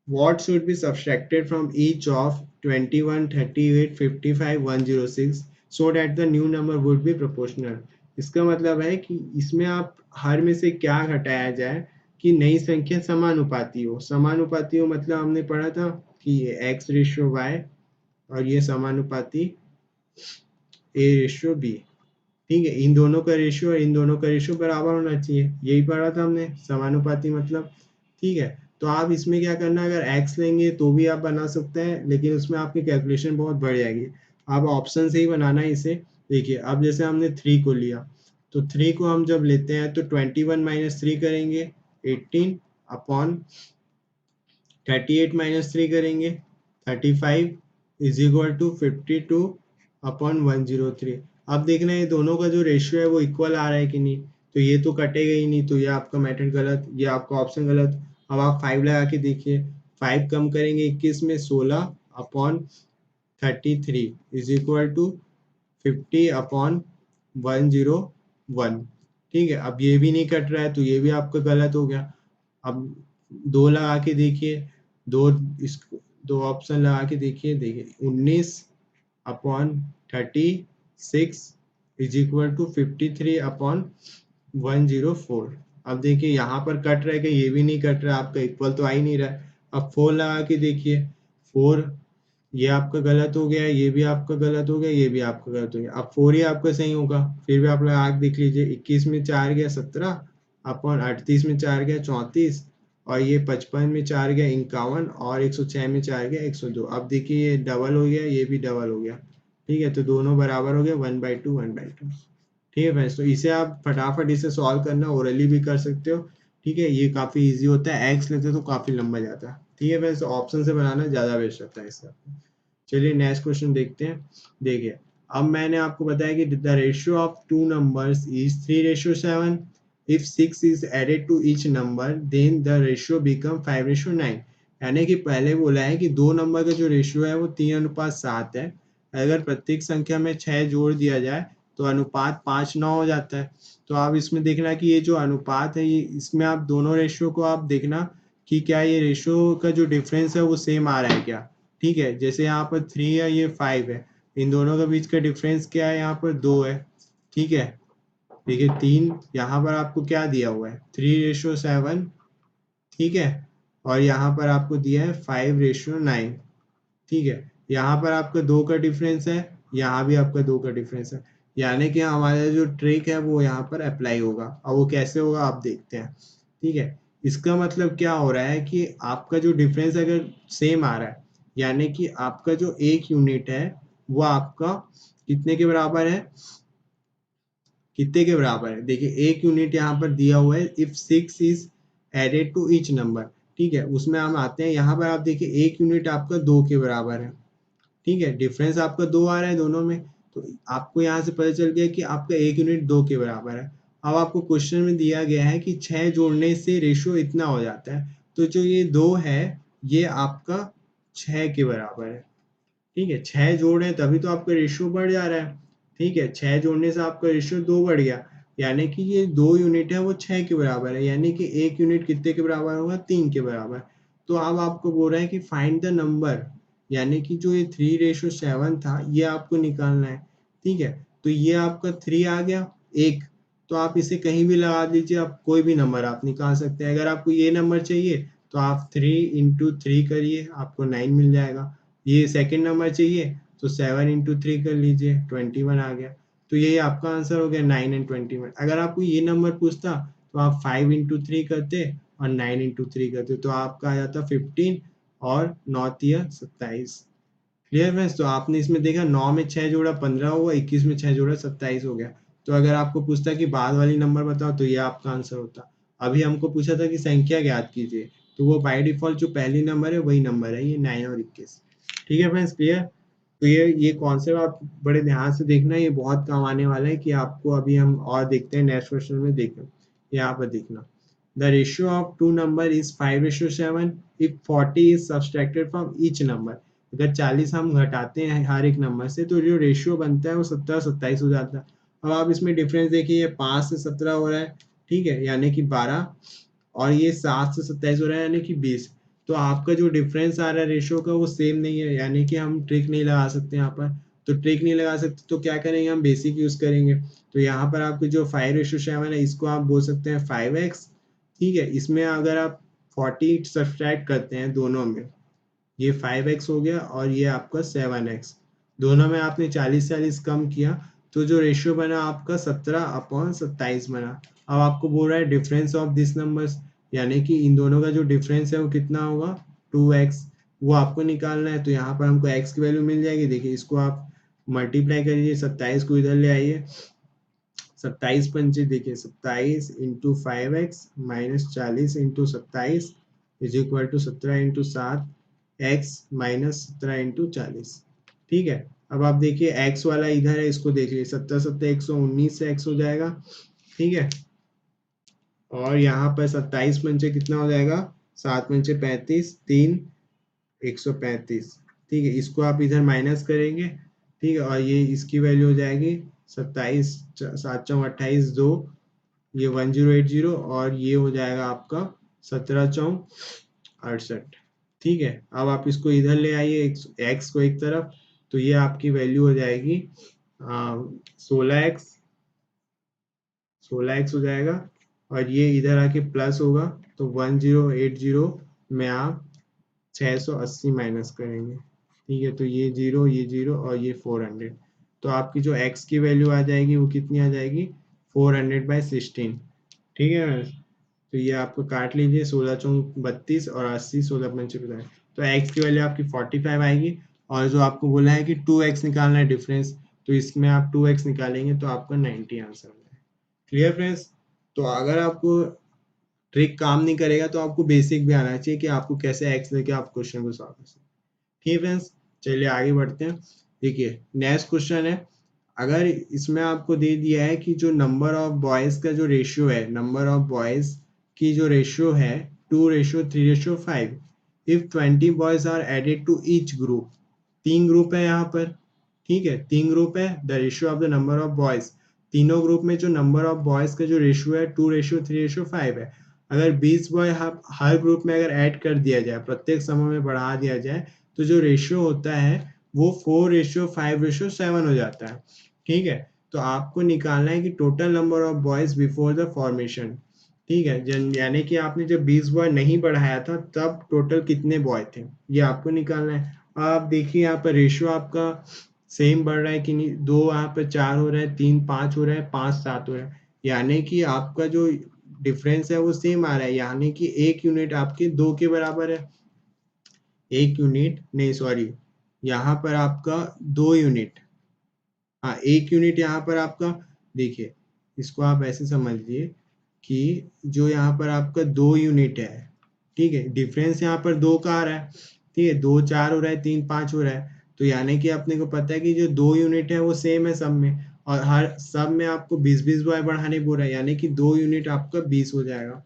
what should be subtracted from each of 21 38 55 106 so that the new number would be proportional। इसका मतलब है कि इसमें आप हर में से क्या घटाया जाए कि नई संख्या समानुपाती हो। समानुपाती हो मतलब हमने पढ़ा था कि ये x रेशियो y, और ये समानुपाती a रेशियो b, ठीक है। इन दोनों का रेशियो और इन दोनों का रेशियो बराबर होना चाहिए, यही पढ़ा था हमने समानुपाती मतलब, ठीक है। तो आप इसमें क्या करना, अगर x लेंगे तो भी आप बना सकते हैं, लेकिन उसमें आपकी कैलकुलेशन बहुत बढ़ जाएगी। आप ऑप्शन से ही बनाना है इसे। देखिए, अब जैसे हमने 3 को लिया, तो 3 को हम जब लेते हैं तो 21 माइनस 3 करेंगे 18 अपॉन 38 माइनस 3 करेंगे 35 इज इक्वल टू 52 अपॉन 103। अब देखना है ये दोनों का जो रेशियो है वो इक्वल आ रहा है कि नहीं। तो ये तो कटेगा ही नहीं, तो ये आपका मेथड गलत, ये आपका ऑप्शन गलत। अब आप 5 लगा के देखिए, 5 कम करेंगे 21 में 16 upon 33 is equal to 50 upon 101, ठीक है। अब ये भी नहीं कट रहा है, तो ये भी आपका गलत हो गया। अब 2 लगा के देखिए, दो इस दो ऑप्शन लगा के देखिए। देखिए 19 upon 36 is equal to 53 upon 104। अब देखिए यहाँ पर कट रहा है कि ये भी नहीं कट रहा, आपका इक्वल तो आ ही नहीं रहा है। अब 4 लगा के देखिए, 4 ये आपका गलत हो गया, ये भी आपका गलत हो गया, ये भी आपका गलत हो गया। अब 4 ही आपका सही होगा। फिर भी आप लगा के देख लीजिए, 21 में 4 गया 17 अपॉन 38 में 4 गया 34, और ये 55 में 4 गया 51, और 106 में 4 गया 102। अब देखिए ये डबल हो गया, ये भी डबल हो गया, ठीक है। तो दोनों बराबर हो गए 1/2 1/2, ठीक है फ्रेंड्स। तो इसे आप फटाफट इसे सॉल्व करना, ओरली भी कर सकते हो, ठीक है। ये काफ़ी इजी होता है, एक्स लेते तो काफ़ी लंबा जाता है, ठीक है फ्रेंड्स। ऑप्शन से बनाना ज़्यादा बेस्ट रहता है इसका। चलिए नेक्स्ट क्वेश्चन देखते हैं। देखिए, अब मैंने आपको बताया कि the ratio of two numbers is 3:7। If 6 is added to each number then the ratio become 5:9। यानी कि पहले बोला है कि दो नंबर का जो रेशियो है वो 3:7 है। अगर प्रत्येक संख्या में 6 जोड़ दिया जाए तो अनुपात 5:9 हो जाता है। तो आप इसमें देखना कि ये जो अनुपात है, ये इसमें आप दोनों रेशियो को आप देखना कि क्या ये रेशियो का जो डिफरेंस है वो सेम आ रहा है क्या। ठीक है, जैसे यहाँ पर 3 है, ये 5 है, इन दोनों के बीच का डिफरेंस क्या है, यहाँ पर 2 है। ठीक है, देखिए 3 यहाँ पर आपको क्या दिया हुआ है, 3:7। ठीक है, और यहाँ पर आपको दिया है 5:9। ठीक है, यहाँ पर आपका 2 का डिफरेंस है, यहाँ भी आपका 2 का डिफरेंस है, यानी कि हमारा जो ट्रिक है वो यहाँ पर अप्लाई होगा। और वो कैसे होगा आप देखते हैं। ठीक है, इसका मतलब क्या हो रहा है कि आपका जो डिफरेंस अगर सेम आ रहा है, यानी कि आपका जो एक यूनिट है वो आपका कितने के बराबर है, कितने के बराबर है। देखिए एक यूनिट यहाँ पर दिया हुआ है, if 6 is added to each number. ठीक है, उसमें हम आते हैं, यहाँ पर आप देखिए एक यूनिट आपका 2 के बराबर है। ठीक है, डिफरेंस आपका 2 आ रहा है दोनों में, तो आपको यहाँ से पता चल गया कि आपका एक यूनिट 2 के बराबर है। अब आपको क्वेश्चन में दिया गया है कि 6 जोड़ने से रेशियो इतना हो जाता है, तो जो ये 2 है ये आपका 6 के बराबर है। ठीक है, 6 जोड़ रहे हैं तभी तो आपका रेशियो बढ़ जा रहा है। ठीक है, 6 जोड़ने से आपका रेशियो 2 बढ़ गया, यानी कि ये 2 यूनिट है वो 6 के बराबर है, यानी कि एक यूनिट कितने के बराबर होगा, 3 के बराबर। तो अब आपको बोल रहा है कि फाइंड द नंबर, यानी कि जो ये 3:7 था ये आपको निकालना है। ठीक है, तो ये आपका 3 आ गया एक, तो आप इसे कहीं भी लगा दीजिए, आप कोई भी नंबर आप निकाल सकते हैं। अगर आपको ये नंबर चाहिए तो आप 3 × 3 करिए, आपको 9 मिल जाएगा। ये सेकंड नंबर चाहिए तो 7 × 3 कर लीजिए, 21 आ गया। तो यही आपका आंसर हो गया, 9 एंड 21। अगर आपको ये नंबर पूछता तो आप 5 × 3 करते और 9 × 3 करते, तो आपका आ जाता 15 और 9 तिया 27। क्लियर फ्रेंड्स, तो आपने इसमें देखा 9 में 6 जोड़ा 15 हुआ, 21 में 6 जोड़ा 27 हो गया। तो अगर आपको पूछता कि बाद वाली नंबर बताओ तो ये आपका आंसर होता। अभी हमको पूछा था कि संख्या ज्ञात कीजिए, तो वो बाय डिफॉल्ट जो पहली नंबर है वही नंबर है, ये 9 और 21। ठीक है फ्रेंड्स, क्लियर। तो ये कॉन्सेप्ट आप बड़े ध्यान से देखना, ये बहुत काम आने वाला है कि आपको। अभी हम और देखते हैं नेक्स्ट क्वेश्चन में, देखना यहाँ पर देखना। The ratio of two number is 5:7 if 40 is subtracted from each number। अगर 40 हम घटाते हैं हर एक नंबर से तो जो रेशियो बनता है वो 17-27 हो जाता है। अब आप इसमें डिफरेंस देखिए, 5 से 17 हो रहा है, ठीक है, यानी कि 12, और ये 7 से 27 हो रहा है यानी कि 20। तो आपका जो डिफरेंस आ रहा है रेशियो का वो सेम नहीं है, यानी कि हम ट्रिक नहीं लगा सकते यहाँ पर। तो ट्रिक नहीं लगा सकते तो क्या करेंगे, हम बेसिक यूज करेंगे। तो यहाँ पर आपको जो 5:7 है इसको आप बोल सकते हैं 5x। ठीक है, इसमें अगर आप 40 सब्सट्रैक्ट करते हैं दोनों में, ये 5x हो गया और ये आपका 7x, दोनों में आपने 40-40 कम किया, तो जो रेशियो बना आपका 17/27 बना। अब आपको बोल रहा है डिफरेंस ऑफ दिस नंबर्स, यानी कि इन दोनों का जो डिफरेंस है वो कितना होगा, 2x, वो आपको निकालना है। तो यहाँ पर हमको x की वैल्यू मिल जाएगी। देखिए इसको आप मल्टीप्लाई करिए, 27 को इधर ले आइए, 27×5 देखिए, 27 × 5x minus 40 × 27 is equal to 17 × 7 x minus 17 × 40। ठीक है, अब आप देखिए x वाला इधर है, इसको देखिए, 17 119 से x हो जाएगा। ठीक है, और यहाँ पर 27 कितना हो जाएगा, 7×35, 3 135। ठीक है, इसको आप इधर माइनस करेंगे। ठीक है, और ये इसकी वैल्यू हो जाएगी 27 7×4 = 28, 2, ये 1080, और ये हो जाएगा आपका 17×4 = 68। ठीक है, अब आप इसको इधर ले आइए, एक्स को एक तरफ, तो ये आपकी वैल्यू हो जाएगी 16x, 16x हो जाएगा, और ये इधर आके प्लस होगा, तो 1080 में आप 680 माइनस करेंगे। ठीक है, तो ये 0, ये 0 और ये 400, तो आपकी जो x की वैल्यू आ जाएगी वो कितनी आ जाएगी, 400/16। ठीक है, तो ये आपको काट लीजिए, 16×4 = 32 और 80, 16×5 = 50। तो x की वैल्यू आपकी 45 आएगी। और जो आपको बोला है कि 2x निकालना है डिफरेंस, तो इसमें आप 2x निकालेंगे तो आपका 90 आंसर है। क्लियर फ्रेंड्स, तो अगर आपको ट्रिक काम नहीं करेगा तो आपको बेसिक भी आना चाहिए कि आपको कैसे एक्स लेके आप क्वेश्चन को सॉल्व कर सकते हैं। ठीक फ्रेंड्स, चलिए आगे बढ़ते हैं। देखिए नेक्स्ट क्वेश्चन है, अगर इसमें आपको दे दिया है कि जो नंबर ऑफ बॉयज का जो रेशियो है, नंबर ऑफ बॉयज की जो रेशियो है 2:3:5, if 20 boys are added to each group. 3 group है यहाँ पर, ठीक है, 3 ग्रुप है, the ratio of the number of boys, तीनों ग्रुप में जो नंबर ऑफ बॉयज का जो रेशियो है 2:3:5 है। अगर 20 बॉय हर ग्रुप में अगर ऐड कर दिया जाए, प्रत्येक समूह में बढ़ा दिया जाए, तो जो रेशियो होता है वो 4:5:7 हो जाता है। ठीक है, तो आपको निकालना है कि total number of boys before the formation. ठीक है, यानी कि आपने जब 20 बॉय नहीं बढ़ाया था तब टोटल कितने बॉय थे, ये आपको निकालना है। आप देखिए यहाँ पर रेशियो आपका सेम बढ़ रहा है कि नहीं, 2 यहाँ पर 4 हो रहा है, 3 5 हो रहा है, 5 7 हो रहा है, यानी कि आपका जो डिफरेंस है वो सेम आ रहा है, यानी कि 1 यूनिट आपके 2 के बराबर है। 1 यूनिट नहीं, सॉरी, यहाँ पर आपका 2 यूनिट, हाँ 1 यूनिट यहाँ पर आपका, देखिए इसको आप ऐसे समझिए कि जो यहाँ पर आपका 2 यूनिट है, ठीक है, डिफरेंस यहाँ पर 2 का आ रहा है, ठीक है, 2 4 हो रहा है, 3 5 हो रहा है, तो यानी कि अपने को पता है कि जो 2 यूनिट है वो सेम है सब में, और हर सब में आपको 20 बाय बढ़ाने बोल रहा है, यानी कि 2 यूनिट आपका 20 हो जाएगा।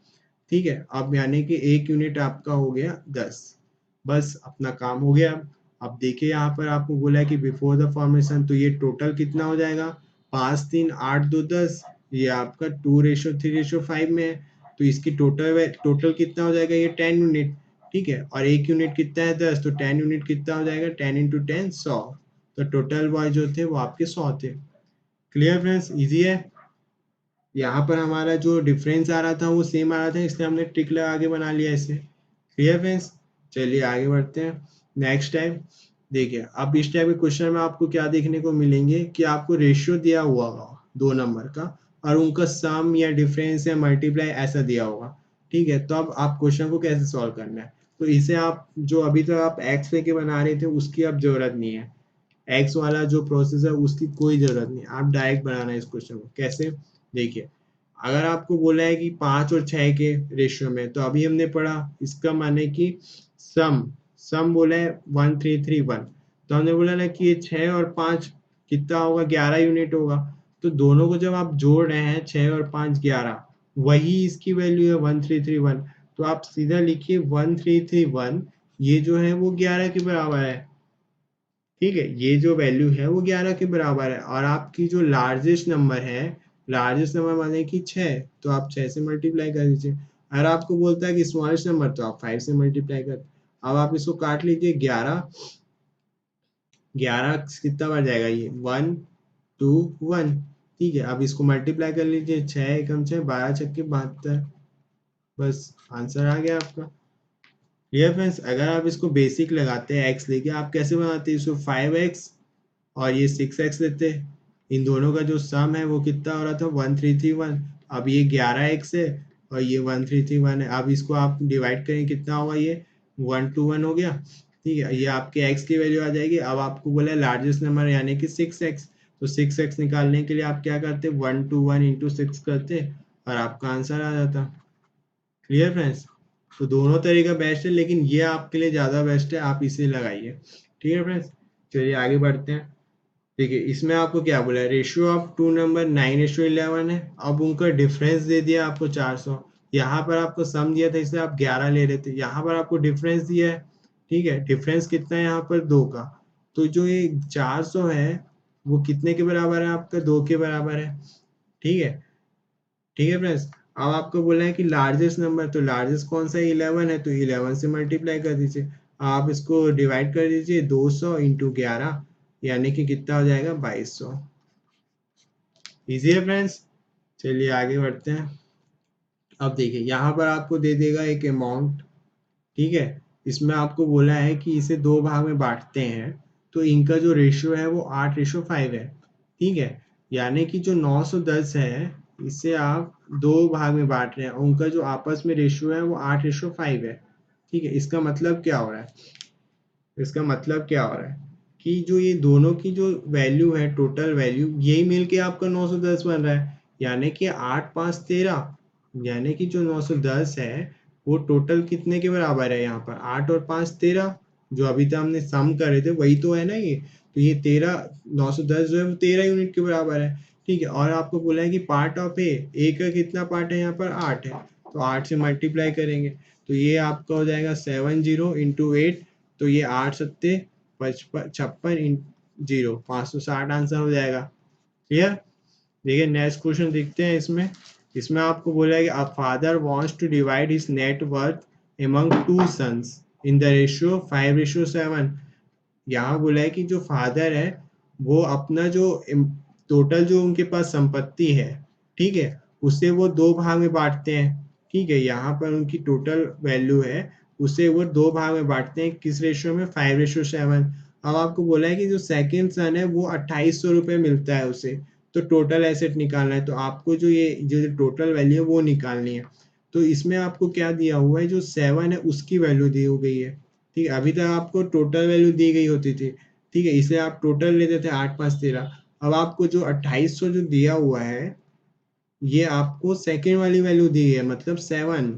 ठीक है, अब यानी कि 1 यूनिट आपका हो गया 10, बस अपना काम हो गया। अब देखिए यहाँ पर आपको बोला है कि बिफोर द फॉर्मेशन, तो ये टोटल कितना हो जाएगा, 5 3 8 2 10, ये आपका 2:3:5 में है, तो इसकी टोटल कितना हो जाएगा, ये 10 यूनिट। ठीक है, और 1 यूनिट कितना है 10, तो 10 यूनिट कितना हो जाएगा, 10 इंटू 10 100, तो टोटल बॉय जो थे वो आपके 100 थे। क्लियर फ्रेंड्स, इजी है। यहाँ पर हमारा जो डिफरेंस आ रहा था वो सेम आ रहा था, इसलिए हमने ट्रिक लगा के बना लिया इसे। क्लियर फ्रेंड्स, चलिए आगे बढ़ते हैं। नेक्स्ट टाइम देखिए, अब इस टाइप के क्वेश्चन में आपको क्या देखने को मिलेंगे कि आपको रेशियो दिया हुआ होगा 2 नंबर का, और उनका सम या डिफरेंस या मल्टीप्लाई ऐसा दिया होगा। ठीक है, तो अब आप क्वेश्चन को कैसे सॉल्व करना है, तो इसे आप जो अभी तक आप एक्स लेके बना रहे थे उसकी अब जरूरत नहीं है, एक्स वाला जो प्रोसेस है उसकी कोई जरूरत नहीं, आप डायरेक्ट बनाना है इस क्वेश्चन को। कैसे, देखिए अगर आपको बोला है कि 5 और 6 के रेशियो में, तो अभी हमने पढ़ा इसका माने कि सम सम बोला है 1331, तो हमने बोला ना कि ये 6 और 5 कितना होगा, 11 यूनिट होगा, तो दोनों को जब आप जोड़ रहे हैं 6 और 5 11, वही इसकी वैल्यू है 1331, तो आप सीधा लिखिए 1331, ये जो है वो 11 के बराबर है। ठीक है, ये जो वैल्यू है वो 11 के बराबर है, और आपकी जो लार्जेस्ट नंबर है, लार्जेस्ट नंबर माने कि 6, तो आप 6 से मल्टीप्लाई कर दीजिए। अगर आपको बोलता है कि स्मॉलेस्ट नंबर, तो आप 5 से मल्टीप्लाई कर, अब आप इसको काट लीजिए, 11 11 कितना बढ़ जाएगा, ये 1 2 1। ठीक है, अब इसको मल्टीप्लाई कर लीजिए, 6 एकम 6, 12 छक्के 72, बस आंसर आ गया आपका। क्लियर फ्रेंड्स, अगर आप इसको बेसिक लगाते हैं एक्स लेके, आप कैसे बनाते हैं इसको, 5x और ये 6x लेते हैं, इन दोनों का जो सम है वो कितना हो रहा था, 1331, अब ये 11x है और ये 1331 है, अब इसको आप डिवाइड करें कितना होगा, ये 1 to 1 हो गया। ठीक है, ये आपके x की वैल्यू आ जाएगी। अब आपको बोला है लार्जेस्ट नंबर यानी कि 6x, तो 6x निकालने के लिए आप क्या करते, 1 to 1 इंटू 6 करते और आपका आंसर आ जाता। क्लियर फ्रेंड्स, तो दोनों तरीका बेस्ट है, लेकिन ये आपके लिए ज़्यादा बेस्ट है, आप इसे लगाइए। ठीक है फ्रेंड्स, चलिए आगे बढ़ते हैं। देखिए इसमें आपको क्या बोला है, रेशियो ऑफ 2 नंबर 9:11 है, अब उनका डिफरेंस दे दिया आपको 400, यहाँ पर आपको सम दिया था इसलिए आप 11 ले रहे थे, यहाँ पर आपको डिफरेंस दिया है। ठीक है, डिफरेंस कितना है यहाँ पर 2 का, तो जो ये 400 है वो कितने के बराबर है, आपका 2 के बराबर है। ठीक है, ठीक है फ्रेंड्स, अब आपको बोला है कि लार्जेस्ट नंबर, तो लार्जेस्ट कौन सा है, 11 है, तो 11 से मल्टीप्लाई कर दीजिए। आप इसको डिवाइड कर दीजिए, 200 इंटू 11, यानी कि कितना हो जाएगा, 2200। इजी है फ्रेंड्स, चलिए आगे बढ़ते हैं। अब देखिए यहाँ पर आपको दे देगा एक अमाउंट। ठीक है, इसमें आपको बोला है कि इसे 2 भाग में बांटते हैं, तो इनका जो रेशियो है वो 8:5 है। ठीक है, यानी कि जो 910 है इसे आप 2 भाग में बांट रहे हैं, उनका जो आपस में रेशियो है वो 8:5 है। ठीक है, इसका मतलब क्या हो रहा है, इसका मतलब क्या हो रहा है कि जो ये दोनों की जो वैल्यू है, टोटल वैल्यू, यही मिलके आपका 910 बन रहा है, यानी कि 8 5 13, यानी कि जो 910 है वो टोटल कितने के बराबर है, यहाँ पर 8 और 5 13, जो अभी तक हमने सम करे थे वही तो है ना ये, तो ये 13, 910 जो है वो 13 यूनिट के बराबर है। ठीक है, और आपको बोला है कि पार्ट ऑफ ए का कितना पार्ट है, यहाँ पर 8 है, तो 8 से मल्टीप्लाई करेंगे, तो ये आपका हो जाएगा 70 इंटू 8, तो ये 8 सत्ते 56 इन 0 560 आंसर हो जाएगा। क्लियर, देखिए नेक्स्ट क्वेश्चन देखते हैं इसमें। इसमें आपको बोला है कि a father wants to divide his net worth among two sons in the ratio 5:7। यहाँ बोला है कि जो फादर है वो अपना जो टोटल जो उनके पास संपत्ति है, ठीक है, उसे वो दो भाग में बांटते हैं। ठीक है, यहाँ पर उनकी टोटल वैल्यू है, उसे वो दो भाग में बांटते हैं। किस रेशियो में? 5:7। अब आपको बोला है कि जो सेकेंड सन है वो 2800 रुपये मिलता है उसे, तो टोटल एसेट निकालना है, तो आपको जो ये जो टोटल वैल्यू है वो निकालनी है। तो इसमें आपको क्या दिया हुआ है? जो 7 है उसकी वैल्यू दी हो गई है। ठीक है, अभी तक आपको टोटल वैल्यू दी गई होती थी, ठीक है, इसे आप टोटल लेते थे 8 5 13। अब आपको जो 2800 जो दिया हुआ है, ये आपको सेकेंड वाली वैल्यू दी है, मतलब 7।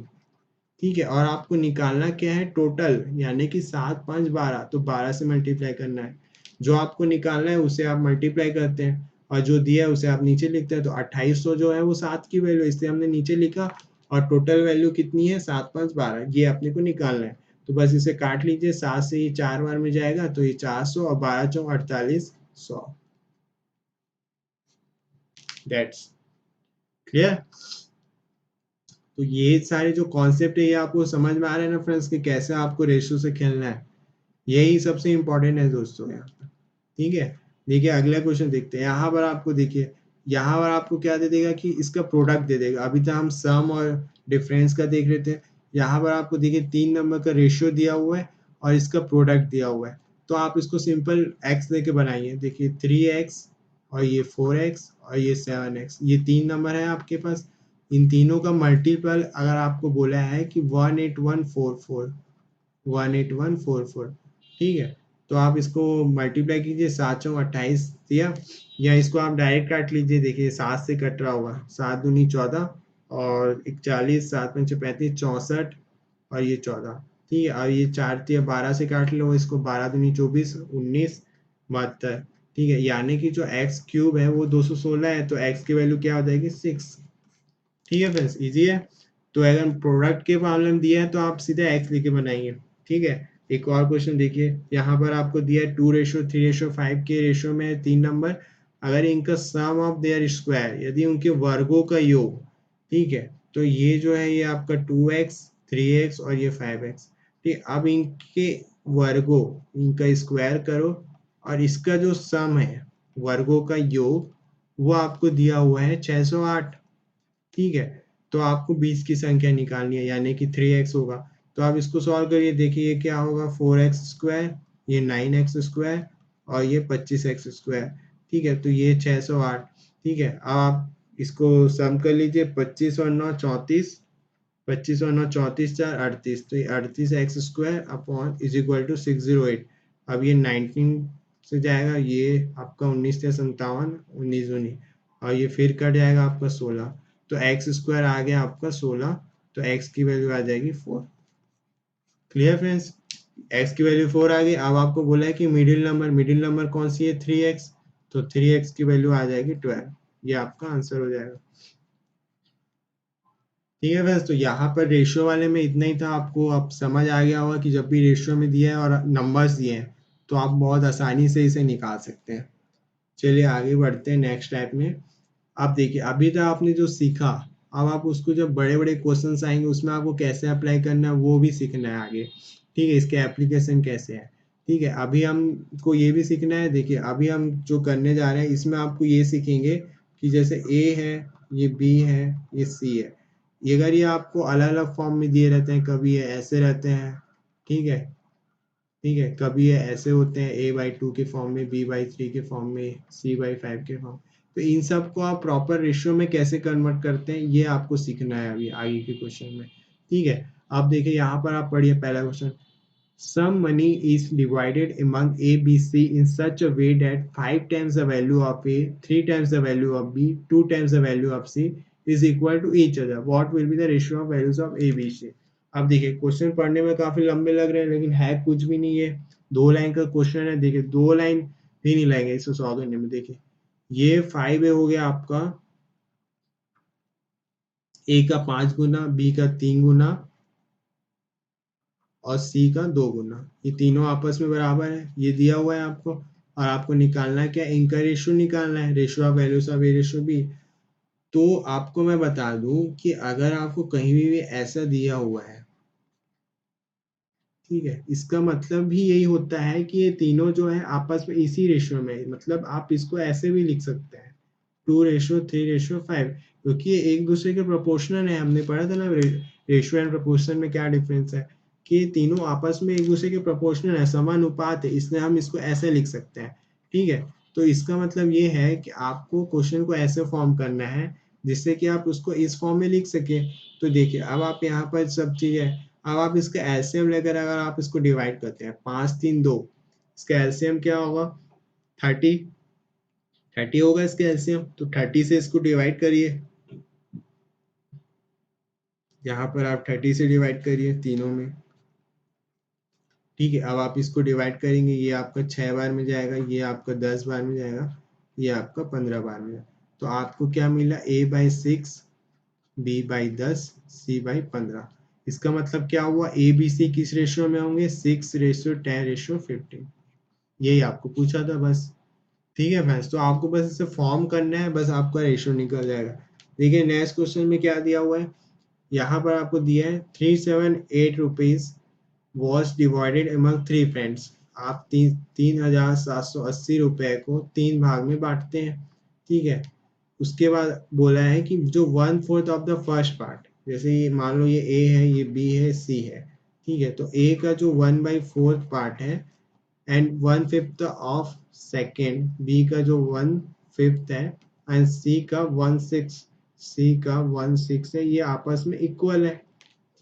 ठीक है, और आपको निकालना क्या है? टोटल, यानी कि 7 5 12, तो 12 से मल्टीप्लाई करना है। जो आपको निकालना है उसे आप मल्टीप्लाई करते हैं, और जो दिया है उसे आप नीचे लिखते हैं। तो 2800 जो है वो 7 की वैल्यू, इसलिए हमने नीचे लिखा, और टोटल वैल्यू कितनी है? 7 5 12, ये अपने को निकालना है। तो बस इसे काट लीजिए, 7 से ये 4 बार में जाएगा तो ये 400, और 12 चौक 4800। That's clear. तो ये सारे जो कॉन्सेप्ट है ये आपको समझ में आ रहे हैं ना फ्रेंड्स, कि कैसे आपको रेशियो से खेलना है। यही सबसे इम्पोर्टेंट है दोस्तों यहाँ पर। ठीक है, देखिए अगला क्वेश्चन देखते हैं। यहाँ पर आपको देखिए, यहाँ पर आपको क्या दे देगा कि इसका प्रोडक्ट दे देगा। अभी तक हम सम और डिफरेंस का देख रहे थे। यहाँ पर आपको देखिए 3 नंबर का रेशियो दिया हुआ है और इसका प्रोडक्ट दिया हुआ है। तो आप इसको सिंपल एक्स लेके बनाइए। देखिए 3x और ये 4x और ये 7x, ये 3 नंबर है आपके पास। इन तीनों का मल्टीपल अगर आपको बोला है कि 18144, 18144, ठीक है, तो आप इसको मल्टीप्लाई कीजिए। 7 चौक 28 दिया, या इसको आप डायरेक्ट काट लीजिए। देखिए 7 से कट रहा होगा, 7 दूनी 14 और 41, 7 पंचे 35, 64 और ये 14। ठीक है, और ये 4 दिया, 12 से काट लो इसको, 12 दूनी 24, 19, 72। ठीक है, यानी कि जो एक्स क्यूब है वो 216 है, तो एक्स की वैल्यू क्या हो जाएगी? 6। ठीक है फ्रेंड्स, इजी है। तो अगर प्रोडक्ट के प्रॉब्लम दिया है तो आप सीधे एक्स लेके बनाएंगे। ठीक है, एक और क्वेश्चन देखिए। यहाँ पर आपको दिया है 2:3:5 के रेशियो में 3 नंबर। अगर इनका सम ऑफ देयर स्क्वायर, यदि उनके वर्गों का योग, ठीक है, तो ये जो है ये आपका 2x 3x और ये 5x। ठीक, अब इनके वर्गों, इनका स्क्वायर करो, और इसका जो सम है वर्गों का योग, वो आपको दिया हुआ है 608। ठीक है, तो आपको 20 की संख्या निकालनी है, यानी कि 3x होगा। तो आप इसको सॉल्व करिए, देखिए क्या होगा? 4x², ये 9x² और ये 25x²। ठीक है, तो ये 608। ठीक है, अब आप इसको सम कर लीजिए। 25 और 9 34, 25 और 9 34, 4 38, तो ये 38x² upon is equal to 608। अब ये 19 से जाएगा, ये आपका 19 से 57, 19 19, और ये फिर कट जाएगा आपका 16, तो x² आ गया आपका 16, तो x की वैल्यू आ जाएगी 4। क्लियर फ्रेंड्स, x की वैल्यू 4 आ गई। अब आपको बोला है कि मिडिल नंबर कौन सी है? 3x, तो 3x की वैल्यू आ जाएगी 12। ये आपका आंसर हो जाएगा। ठीक है फ्रेंड्स, तो यहाँ पर रेशियो वाले में इतना ही था। आपको अब समझ आ गया होगा कि जब भी रेशियो में दिया है और नंबर्स दिए हैं तो आप बहुत आसानी से इसे निकाल सकते हैं। चलिए आगे बढ़ते हैं नेक्स्ट टाइप में। अब देखिए, अभी तक आपने जो सीखा, अब आप उसको जब बड़े बड़े क्वेश्चंस आएंगे उसमें आपको कैसे अप्लाई करना है वो भी सीखना है आगे। ठीक है, इसके एप्लीकेशन कैसे है। ठीक है, अभी हमको ये भी सीखना है। देखिए अभी हम जो करने जा रहे हैं इसमें आपको ये सीखेंगे कि जैसे ए है, ये बी है, ये सी है, ये अगर ये आपको अलग अलग फॉर्म में दिए रहते हैं, कभी ये ऐसे रहते हैं, ठीक है, ठीक है, कभी ये ऐसे होते हैं a/2 के फॉर्म में, b/3 के फॉर्म में, c/5 के फॉर्म। तो इन सब को आप प्रॉपर रेशियो में कैसे कन्वर्ट करते हैं ये आपको सीखना है अभी आगे के क्वेश्चन में। ठीक है, आप देखिए यहाँ पर आप पढ़िए पहला question. Some money is divided among A, B, C in such a way that 5 times the value of A, 3 times the value of B, 2 times the value of C is equal to each other. What will be the ratio of values of A, B, C? अब देखिए question पढ़ने में काफी लंबे लग रहे हैं लेकिन है कुछ भी नहीं है। 2 लाइन का क्वेश्चन है। देखिए 2 लाइन भी नहीं लगेंगे इसको सॉल्व करने में। देखिए ये 5 हो गया आपका, A का 5 गुना, B का 3 गुना और सी का 2 गुना। ये तीनों आपस में बराबर है, ये दिया हुआ है आपको। और आपको निकालना है क्या? इनका रेशियो निकालना है, ratio of values of A ratio B. तो आपको मैं बता दूं कि अगर आपको कहीं भी ऐसा दिया हुआ है, ठीक है, इसका मतलब भी यही होता है कि ये तीनों जो है आपस में इसी रेशियो में है। मतलब आप इसको ऐसे भी लिख सकते हैं 2:3:5, क्योंकि ये एक दूसरे के प्रोपोर्शनल है। हमने पढ़ा था ना रेशियो एंड प्रोपोर्शन में क्या डिफरेंस है, कि ये तीनों आपस में एक दूसरे के प्रोपोर्शनल है, समानुपात है, इसलिए हम इसको ऐसे लिख सकते हैं। ठीक है, तो इसका मतलब ये है कि आपको क्वेश्चन को ऐसे फॉर्म करना है जिससे कि आप उसको इस फॉर्म में लिख सके। तो देखिए अब आप यहाँ पर सब चीज़ है, अब आप इसका एलसीएम लेकर अगर आप इसको डिवाइड करते हैं 5, 3, 2, इसका एलसीएम क्या होगा 30, 30 होगा इसका एलसीएम। तो 30 से इसको डिवाइड करिए, यहाँ पर आप 30 से डिवाइड करिए तीनों में। ठीक है, अब आप इसको डिवाइड करेंगे, ये आपका 6 बार में जाएगा, ये आपका 10 बार में जाएगा, ये आपका 15 बार में जाएगा। तो आपको क्या मिला, A/6, B/10, C/15। इसका मतलब क्या हुआ, ए बी सी किस रेशियो में होंगे, 6:10:15। यही आपको पूछा था बस। ठीक है फ्रेंड्स, तो आपको बस इसे फॉर्म करना है, बस आपका रेशियो निकल जाएगा। देखिए नेक्स्ट क्वेश्चन में क्या दिया हुआ है, यहाँ पर आपको दिया है 378 rupees was divided among 3 friends. आप 3,780 रुपए को 3 भाग में बांटते हैं। ठीक है, उसके बाद बोला है कि जो 1/4 ऑफ द फर्स्ट पार्ट, जैसे ये मान लो ये ए है, ये बी है, सी है। ठीक है, तो ए का जो 1/4 पार्ट है एंड 1/5 ऑफ सेकेंड, बी का जो 1/5 है एंड सी का 1/6 है, ये आपस में इक्वल है।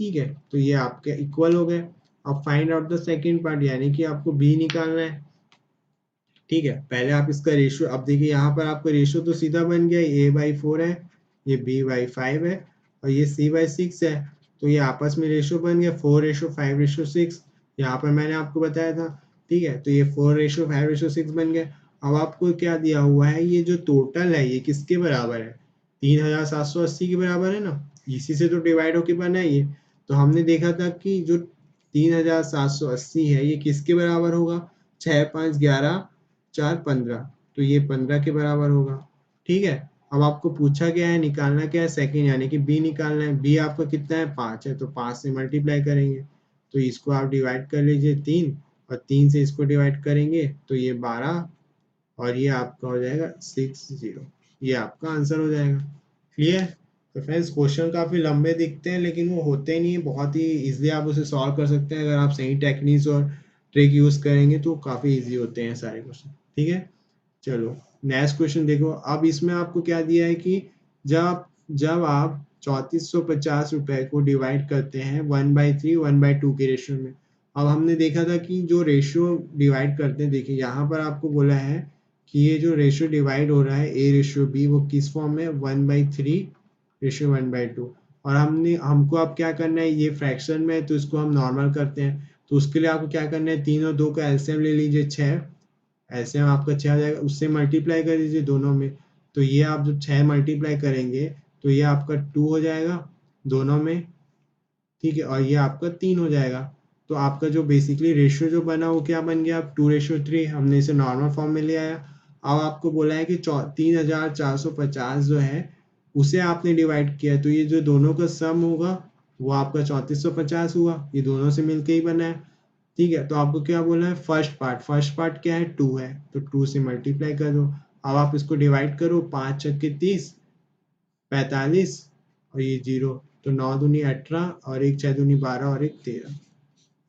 ठीक है, तो ये आपके इक्वल हो गए। अब find out the second part, यानी कि आपको बी निकालना है। ठीक है, पहले आप इसका रेशियो, अब देखिए यहाँ पर आपका रेशियो तो सीधा बन गया, A/4 है, ये B/5 है और ये C/6 है। तो ये आपस में रेशियो बन गया 4:5:6। यहाँ पर मैंने आपको बताया था। ठीक है, तो ये 4:5:6 बन गया। अब आपको क्या दिया हुआ है, ये जो टोटल है ये किसके बराबर है, 3,780 के बराबर है ना, इसी से तो डिवाइड होके बना है ये। तो हमने देखा था कि जो 3,780 है ये किसके बराबर होगा, 6, 5, 11, 4, 15, तो ये 15 के बराबर होगा। ठीक है, अब आपको पूछा गया है निकालना क्या है, सेकंड यानी कि बी निकालना है। बी आपका कितना है, 5 है, तो 5 से मल्टीप्लाई करेंगे, तो इसको आप डिवाइड कर लीजिए 3, और 3 से इसको डिवाइड करेंगे तो ये 12, और ये आपका हो जाएगा 60। ये आपका आंसर हो जाएगा। क्लियर। तो फ्रेंड्स क्वेश्चन काफ़ी लंबे दिखते हैं लेकिन वो होते नहीं है, बहुत ही इजीली आप उसे सॉल्व कर सकते हैं अगर आप सही टेक्निक्स और ट्रिक यूज़ करेंगे तो काफ़ी इजी होते हैं सारे क्वेश्चन। ठीक है, चलो नेक्स्ट क्वेश्चन देखो। अब इसमें आपको क्या दिया है कि जब जब आप 3450 रुपए को डिवाइड करते हैं 1/3 1/2 के रेशियो में। अब हमने देखा था कि जो रेशियो डिवाइड करते हैं, देखिए यहाँ पर आपको बोला है कि ये जो रेशियो डिवाइड हो रहा है A/B, वो किस फॉर्म में, 1/3:1/2। और हमको अब क्या करना है, ये फ्रैक्शन में है तो इसको हम नॉर्मल करते हैं। तो उसके लिए आपको क्या करना है, 3 और 2 का एलसीएम ले लीजिए 6, एलसीएम आपका 6 आ जाएगा, उससे मल्टीप्लाई कर दीजिए दोनों में। तो ये आप जब 6 मल्टीप्लाई करेंगे तो ये आपका 2 हो जाएगा दोनों में। ठीक है, और ये आपका 3 हो जाएगा। तो आपका जो बेसिकली रेशियो जो बना वो क्या बन गया, अब 2:3। हमने इसे नॉर्मल फॉर्म में ले आया। अब आपको बोला है कि 3,450 जो है उसे आपने डिवाइड किया, तो ये जो दोनों का सम होगा वो आपका 3450 हुआ, ये दोनों से मिलके ही बना है। ठीक है, तो आपको क्या बोला है, फर्स्ट पार्ट क्या है, 2 है, तो 2 से मल्टीप्लाई कर दो। अब आप इसको डिवाइड करो, 5×6 = 30, 45, और ये 0, तो 9×2 = 18, और 1×6 = 12, और 1 13।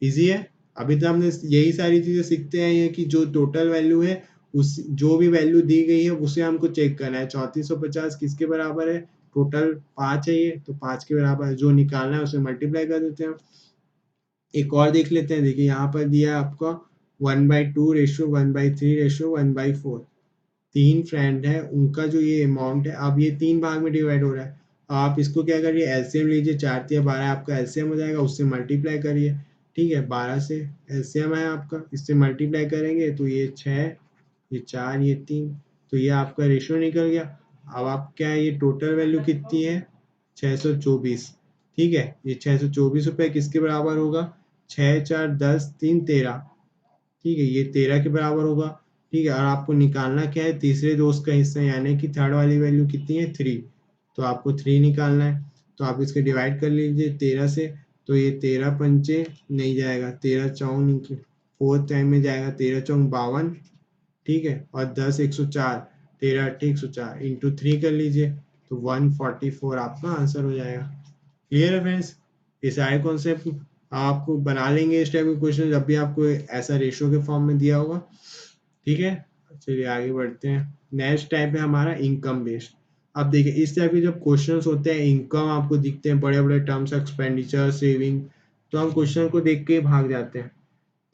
इजी है। अभी तो हमने यही सारी चीजें सीखते हैं, ये कि जो टोटल वैल्यू है, उस जो भी वैल्यू दी गई है उसे हमको चेक करना है। 3450 किसके बराबर है, टोटल 5 है, ये तो 5 के बराबर है, जो निकालना है उसे मल्टीप्लाई कर देते हैं। एक और देख लेते हैं, देखिए यहाँ पर दिया है आपका 1/2:1/3:1/4। 3 फ्रेंड है, उनका जो ये अमाउंट है, अब ये 3 भाग में डिवाइड हो रहा है। आप इसको क्या करिए, एलसीएम लीजिए, 4×3=12 आपका एलसीएम हो जाएगा, उससे मल्टीप्लाई करिए। ठीक है, 12 से एलसीएम है आपका, इससे मल्टीप्लाई करेंगे तो ये 6, ये 4, ये 3, तो ये आपका रेशियो निकल गया। अब आप क्या है, ये टोटल वैल्यू कितनी है, 624। ठीक है, ये 624 रुपये किसके बराबर होगा, 6, 4, 10, 3, 13। ठीक है, ये 13 के बराबर होगा। ठीक है, और आपको निकालना क्या है, तीसरे दोस्त का हिस्सा, यानी कि थर्ड वाली वैल्यू कितनी है, 3। तो आपको 3 निकालना है, तो आप इसके डिवाइड कर लीजिए 13 से, तो ये 13 पंचे नहीं जाएगा, 13 चौक 4 टाइम में जाएगा, 13 चौक 52, ठीक है, और 10 104, 13 8 104 इंटू 3 कर लीजिए, तो 144 आपका आंसर हो जाएगा। क्लियर है फ्रेंड्स? ये सारे कॉन्सेप्ट आपको बना लेंगे इस टाइप के क्वेश्चन जब भी आपको ऐसा रेशियो के फॉर्म में दिया होगा, ठीक है। चलिए आगे बढ़ते हैं। नेक्स्ट टाइप है हमारा इनकम बेस्ड। अब देखिए इस टाइप के जब क्वेश्चंस होते हैं, इनकम आपको दिखते हैं बड़े बड़े टर्म्स, एक्सपेंडिचर, सेविंग, तो हम क्वेश्चन को देख के भाग जाते हैं,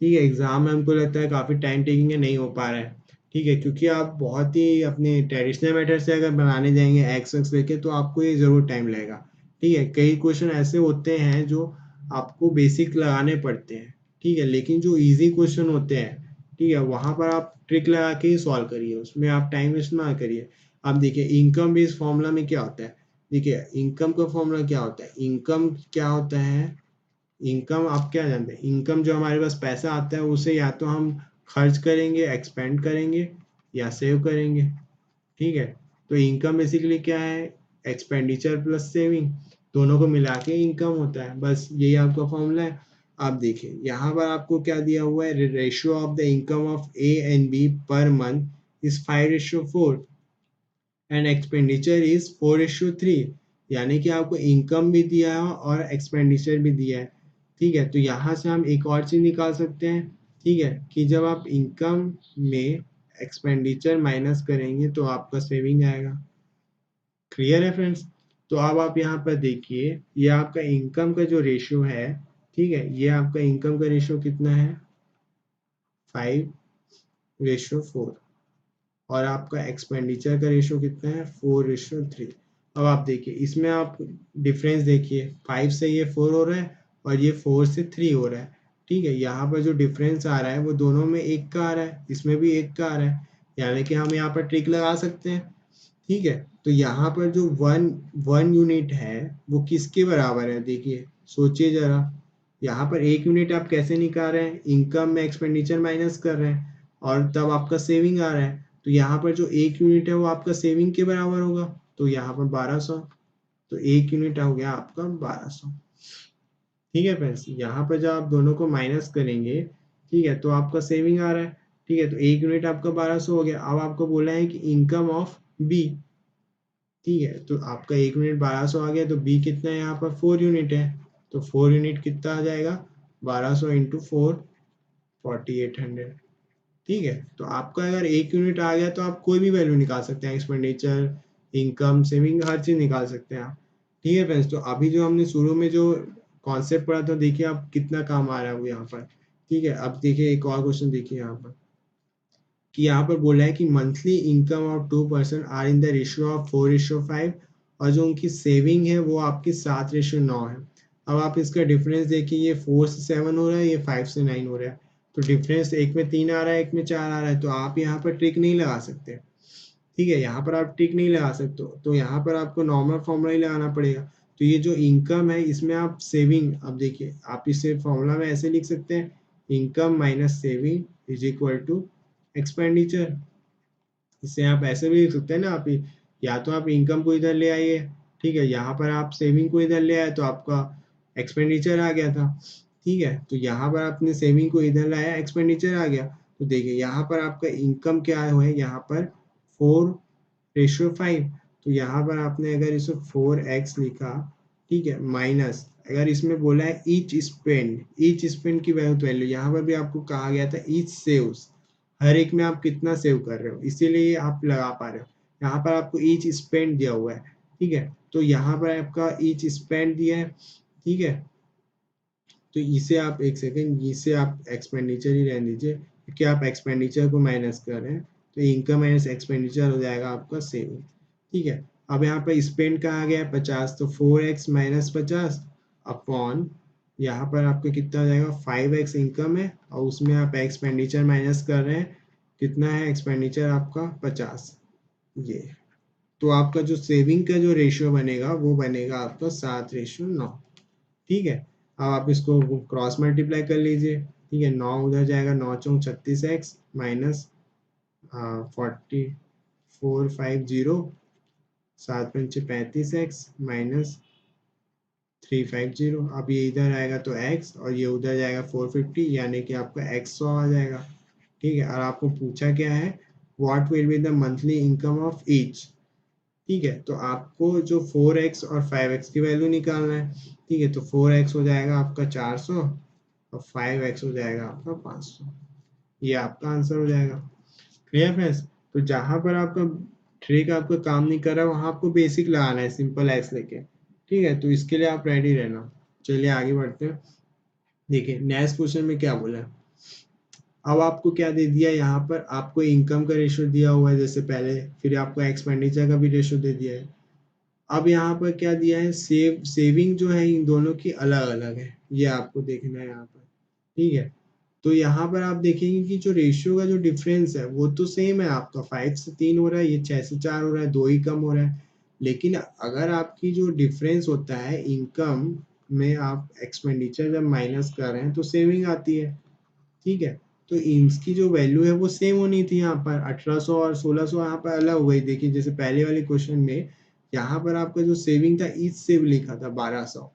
ठीक है। एग्जाम में हमको लगता है काफ़ी टाइम टेकिंग है, नहीं हो पा रहा है, ठीक है, क्योंकि आप बहुत ही अपने ट्रेडिशनल मेथड से अगर बनाने जाएंगे एक्स एक्स लेके तो आपको ये ज़रूर टाइम लगेगा, ठीक है। कई क्वेश्चन ऐसे होते हैं जो आपको बेसिक लगाने पड़ते हैं, ठीक है, लेकिन जो इजी क्वेश्चन होते हैं, ठीक है, वहाँ पर आप ट्रिक लगा के ही सॉल्व करिए, उसमें आप टाइम वेस्ट ना करिए। अब देखिए इनकम बेस्ड फॉर्मूला में क्या होता है, देखिए इनकम का फॉर्मूला क्या होता है, इनकम क्या होता है, इनकम आप क्या जानते हैं, इनकम जो हमारे पास पैसा आता है उसे या तो हम खर्च करेंगे, एक्सपेंड करेंगे, या सेव करेंगे, ठीक है। तो इनकम बेसिकली क्या है, एक्सपेंडिचर प्लस सेविंग, दोनों को मिला के इनकम होता है, बस यही आपका फॉर्मूला है। आप देखिए यहाँ पर आपको क्या दिया हुआ है, ratio of the income of A and B per month is 5:4 and expenditure is 4:3, यानी कि आपको इनकम भी दिया है और एक्सपेंडिचर भी दिया है, ठीक है। तो यहाँ से हम एक और चीज निकाल सकते हैं, ठीक है, कि जब आप इनकम में एक्सपेंडिचर माइनस करेंगे तो आपका सेविंग आएगा। क्लियर है फ्रेंड्स? तो अब आप यहाँ पर देखिए ये आपका इनकम का जो रेशियो है, ठीक है, ये आपका इनकम का रेशियो कितना है, 5:4, और आपका एक्सपेंडिचर का रेशियो कितना है, 4:3। अब आप देखिए इसमें आप डिफरेंस देखिए, 5 से ये 4 हो रहा है और ये 4 से 3 हो रहा है, ठीक है। यहाँ पर जो डिफरेंस आ रहा है वो दोनों में एक का आ रहा है, इसमें भी एक का आ रहा है, यानी कि हम यहाँ पर ट्रिक लगा सकते हैं, ठीक है। तो यहाँ पर जो वन वन यूनिट है वो किसके बराबर है, देखिए सोचिए जरा, यहाँ पर 1 यूनिट आप कैसे निकाल रहे हैं, इनकम में एक्सपेंडिचर माइनस कर रहे हैं और तब आपका सेविंग आ रहा है, तो यहाँ पर जो 1 यूनिट है वो आपका सेविंग के बराबर होगा, तो यहाँ पर 1200, तो 1 यूनिट हो गया आपका 1200, ठीक है फ्रेंड्स। यहाँ पर जब आप दोनों को माइनस करेंगे, ठीक है, तो आपका सेविंग आ रहा है, ठीक है, तो 1 यूनिट आपका 1200 हो गया। अब आपको बोला है कि इनकम ऑफ बी, ठीक है, तो आपका 1 यूनिट 1200 आ गया, तो बी कितना है, यहाँ पर 4 यूनिट है, तो 4 यूनिट कितना आ जाएगा, 1200 इंटू 4, 4800, ठीक है। तो आपका अगर 1 यूनिट आ गया तो आप कोई भी वैल्यू निकाल सकते हैं, एक्सपेंडिचर, इनकम, सेविंग, हर चीज निकाल सकते हैं आप, ठीक है फ्रेंड्स। तो अभी जो हमने शुरू में जो कॉन्सेप्ट पढ़ा था, देखिए आप कितना काम आ रहा है वो यहाँ पर, ठीक है। अब देखिए एक और क्वेश्चन देखिए यहाँ पर, कि यहाँ पर बोला है कि monthly income of 2 person are in the ratio of 4:5, और जो उनकी सेविंग है वो आपकी 7:9 है। अब आप इसका डिफरेंस देखिए, ये 4 से 7 हो रहा है, ये 5 से 9 हो रहा है, तो डिफरेंस एक में 3 आ रहा है, एक में 4 आ रहा है, तो आप यहाँ पर ट्रिक नहीं लगा सकते, ठीक है, यहाँ पर आप ट्रिक नहीं लगा सकते, तो यहाँ पर आपको नॉर्मल फॉर्मूला ही लगाना पड़ेगा। तो ये जो इनकम है इसमें आप सेविंग, अब देखिए आप इसे फॉर्मूला में ऐसे लिख सकते हैं, income minus saving is equal to expenditure. इसे आप ऐसे भी लिख सकते हैं ना, आप या तो आप इनकम को इधर ले आइए, ठीक है, यहाँ पर आप सेविंग को इधर ले आए तो आपका एक्सपेंडिचर आ गया था, ठीक है, तो यहाँ पर आपने सेविंग को इधर लाया, एक्सपेंडिचर आ गया। तो देखिए यहाँ पर आपका इनकम क्या है, यहाँ पर 4:5, तो यहाँ पर आपने अगर इसे 4x लिखा, ठीक है, माइनस अगर इसमें बोला है ईच स्पेंड की वैल्यू, यहाँ पर भी आपको कहा गया था ईच सेव्स, हर एक में आप कितना सेव कर रहे हो, इसीलिए आप लगा पा रहे हो। यहाँ पर आपको ईच स्पेंड दिया हुआ है, ठीक है, तो यहाँ पर आपका ईच स्पेंड दिया है, ठीक है, तो इसे आप एक सेकेंड, इसे आप एक्सपेंडिचर ही रहने दीजिए, क्योंकि आप एक्सपेंडिचर को माइनस कर रहे हैं, तो इनकम माइनस एक्सपेंडिचर हो जाएगा आपका सेविंग, ठीक है। अब यहाँ पर स्पेंड कहा गया है 50, तो 4x माइनस 50 अपॉन, यहाँ पर आपका कितना हो जाएगा, 5x इनकम है और उसमें आप एक्सपेंडिचर माइनस कर रहे हैं, कितना है एक्सपेंडिचर आपका 50, ये, तो आपका जो सेविंग का जो रेशियो बनेगा वो बनेगा आपका 7:9, ठीक है। अब आप इसको क्रॉस मल्टीप्लाई कर लीजिए, ठीक है, 9 उधर जाएगा, 9 चौक 36x माइनस 4450, 7 पंचे 35x माइनस 350। अब ये इधर आएगा तो x और ये उधर जाएगा 450, यानी कि आपका x 100 आ जाएगा। ठीक है, और आपको पूछा क्या है, what will be the monthly income of each. ठीक है, तो आपको जो 4x और 5x की वैल्यू निकालना है। ठीक है, तो 4x हो जाएगा आपका 400 और 5x हो जाएगा आपका 500। ये आपका आंसर हो जाएगा। Clear friends? तो जहां पर आपका ट्रिक आपका काम नहीं कर रहा वहां आपको बेसिक लगाना है, सिंपल एक्स लेके। ठीक है, तो इसके लिए आप रेडी रहना। चलिए आगे बढ़ते हैं। देखिए नेक्स्ट क्वेश्चन में क्या बोला है। अब आपको क्या दे दिया, यहाँ पर आपको इनकम का रेशियो दिया हुआ है जैसे पहले, फिर आपको एक्सपेंडिचर का भी रेशियो दे दिया है। अब यहाँ पर क्या दिया है, सेविंग जो है इन दोनों की अलग अलग है, ये आपको देखना है यहाँ पर। ठीक है, तो यहाँ पर आप देखेंगे कि जो रेशियो का जो डिफरेंस है वो तो सेम है, आपका 5 से 3 हो रहा है, ये 6 से 4 हो रहा है, 2 ही कम हो रहा है। लेकिन अगर आपकी जो डिफरेंस होता है इनकम में, आप एक्सपेंडिचर जब माइनस कर रहे हैं तो सेविंग आती है। ठीक है, तो इसकी जो वैल्यू है वो सेम होनी थी, यहाँ पर 1800 और 1600 यहाँ पर अलग हो गई। देखिए जैसे पहले वाले क्वेश्चन में यहाँ पर आपका जो सेविंग था ईच सेव लिखा था 1200,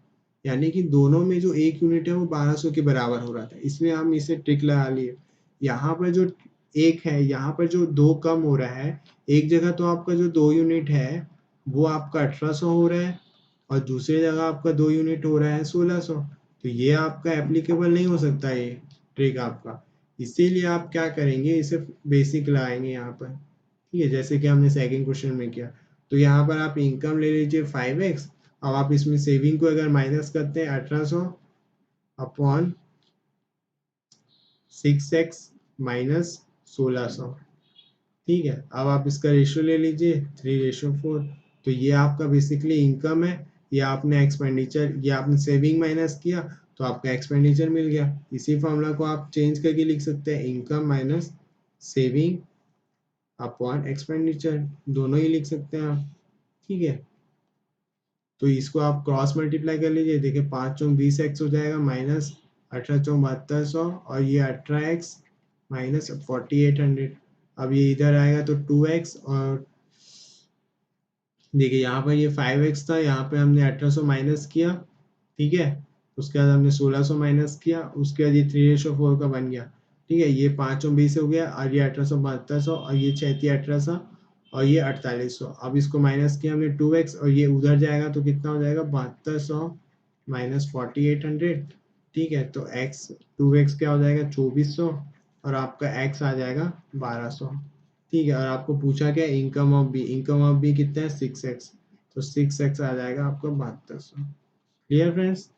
यानी कि दोनों में जो एक यूनिट है वो 1200 के बराबर हो रहा था, इसलिए हम इसे टिक लगा लिए। यहाँ पर जो एक है, यहाँ पर जो दो कम हो रहा है, एक जगह तो आपका जो 2 यूनिट है वो आपका 1800 हो रहा है और दूसरी जगह आपका 2 यूनिट हो रहा है 1600। तो ये आपका एप्लीकेबल नहीं हो सकता ये ट्रिक आपका, इसीलिए आप क्या करेंगे, इसे बेसिक लगाएंगे यहाँ पर। ठीक है, जैसे कि हमने सेकंड क्वेश्चन में किया। तो यहाँ पर आप इनकम ले लीजिए 5x, अब आप इसमें सेविंग को अगर माइनस करते हैं 1800 अपॉन 6x माइनस 1600। ठीक है, अब आप इसका रेशियो ले लीजिए 3:4। तो ये आपका बेसिकली इनकम है, ये आपने एक्सपेंडिचर, ये आपने सेविंग माइनस किया तो आपका एक्सपेंडिचर मिल गया। इसी फॉर्मूला को आप चेंज करके लिख सकते हैं, income minus saving upon expenditure, दोनों ही लिख सकते हैं आप। ठीक है, तो इसको आप क्रॉस मल्टीप्लाई कर लीजिए। देखिए 5 चौक 20x हो जाएगा माइनस 18 चौक 7200 और ये 18x माइनस 4800। अब ये इधर आएगा तो 2x और देखिए यहाँ पर ये 5x था, यहाँ पे हमने 1800 माइनस किया। ठीक है, उसके बाद हमने 1600 माइनस किया, उसके बाद ये 3:4 का बन गया। ठीक है, ये 520 हो गया और ये 1800 और ये 1800 और ये 4800। अब इसको माइनस किया हमने 2x और ये उधर जाएगा तो कितना हो जाएगा 7200 माइनस 4800। ठीक है, तो x 2x क्या हो जाएगा 2400 और आपका x आ जाएगा 1200। ठीक है, और आपको पूछा क्या income of B, income of B कितना है 6x, तो 6x आ जाएगा आपका 7200। Clear friends?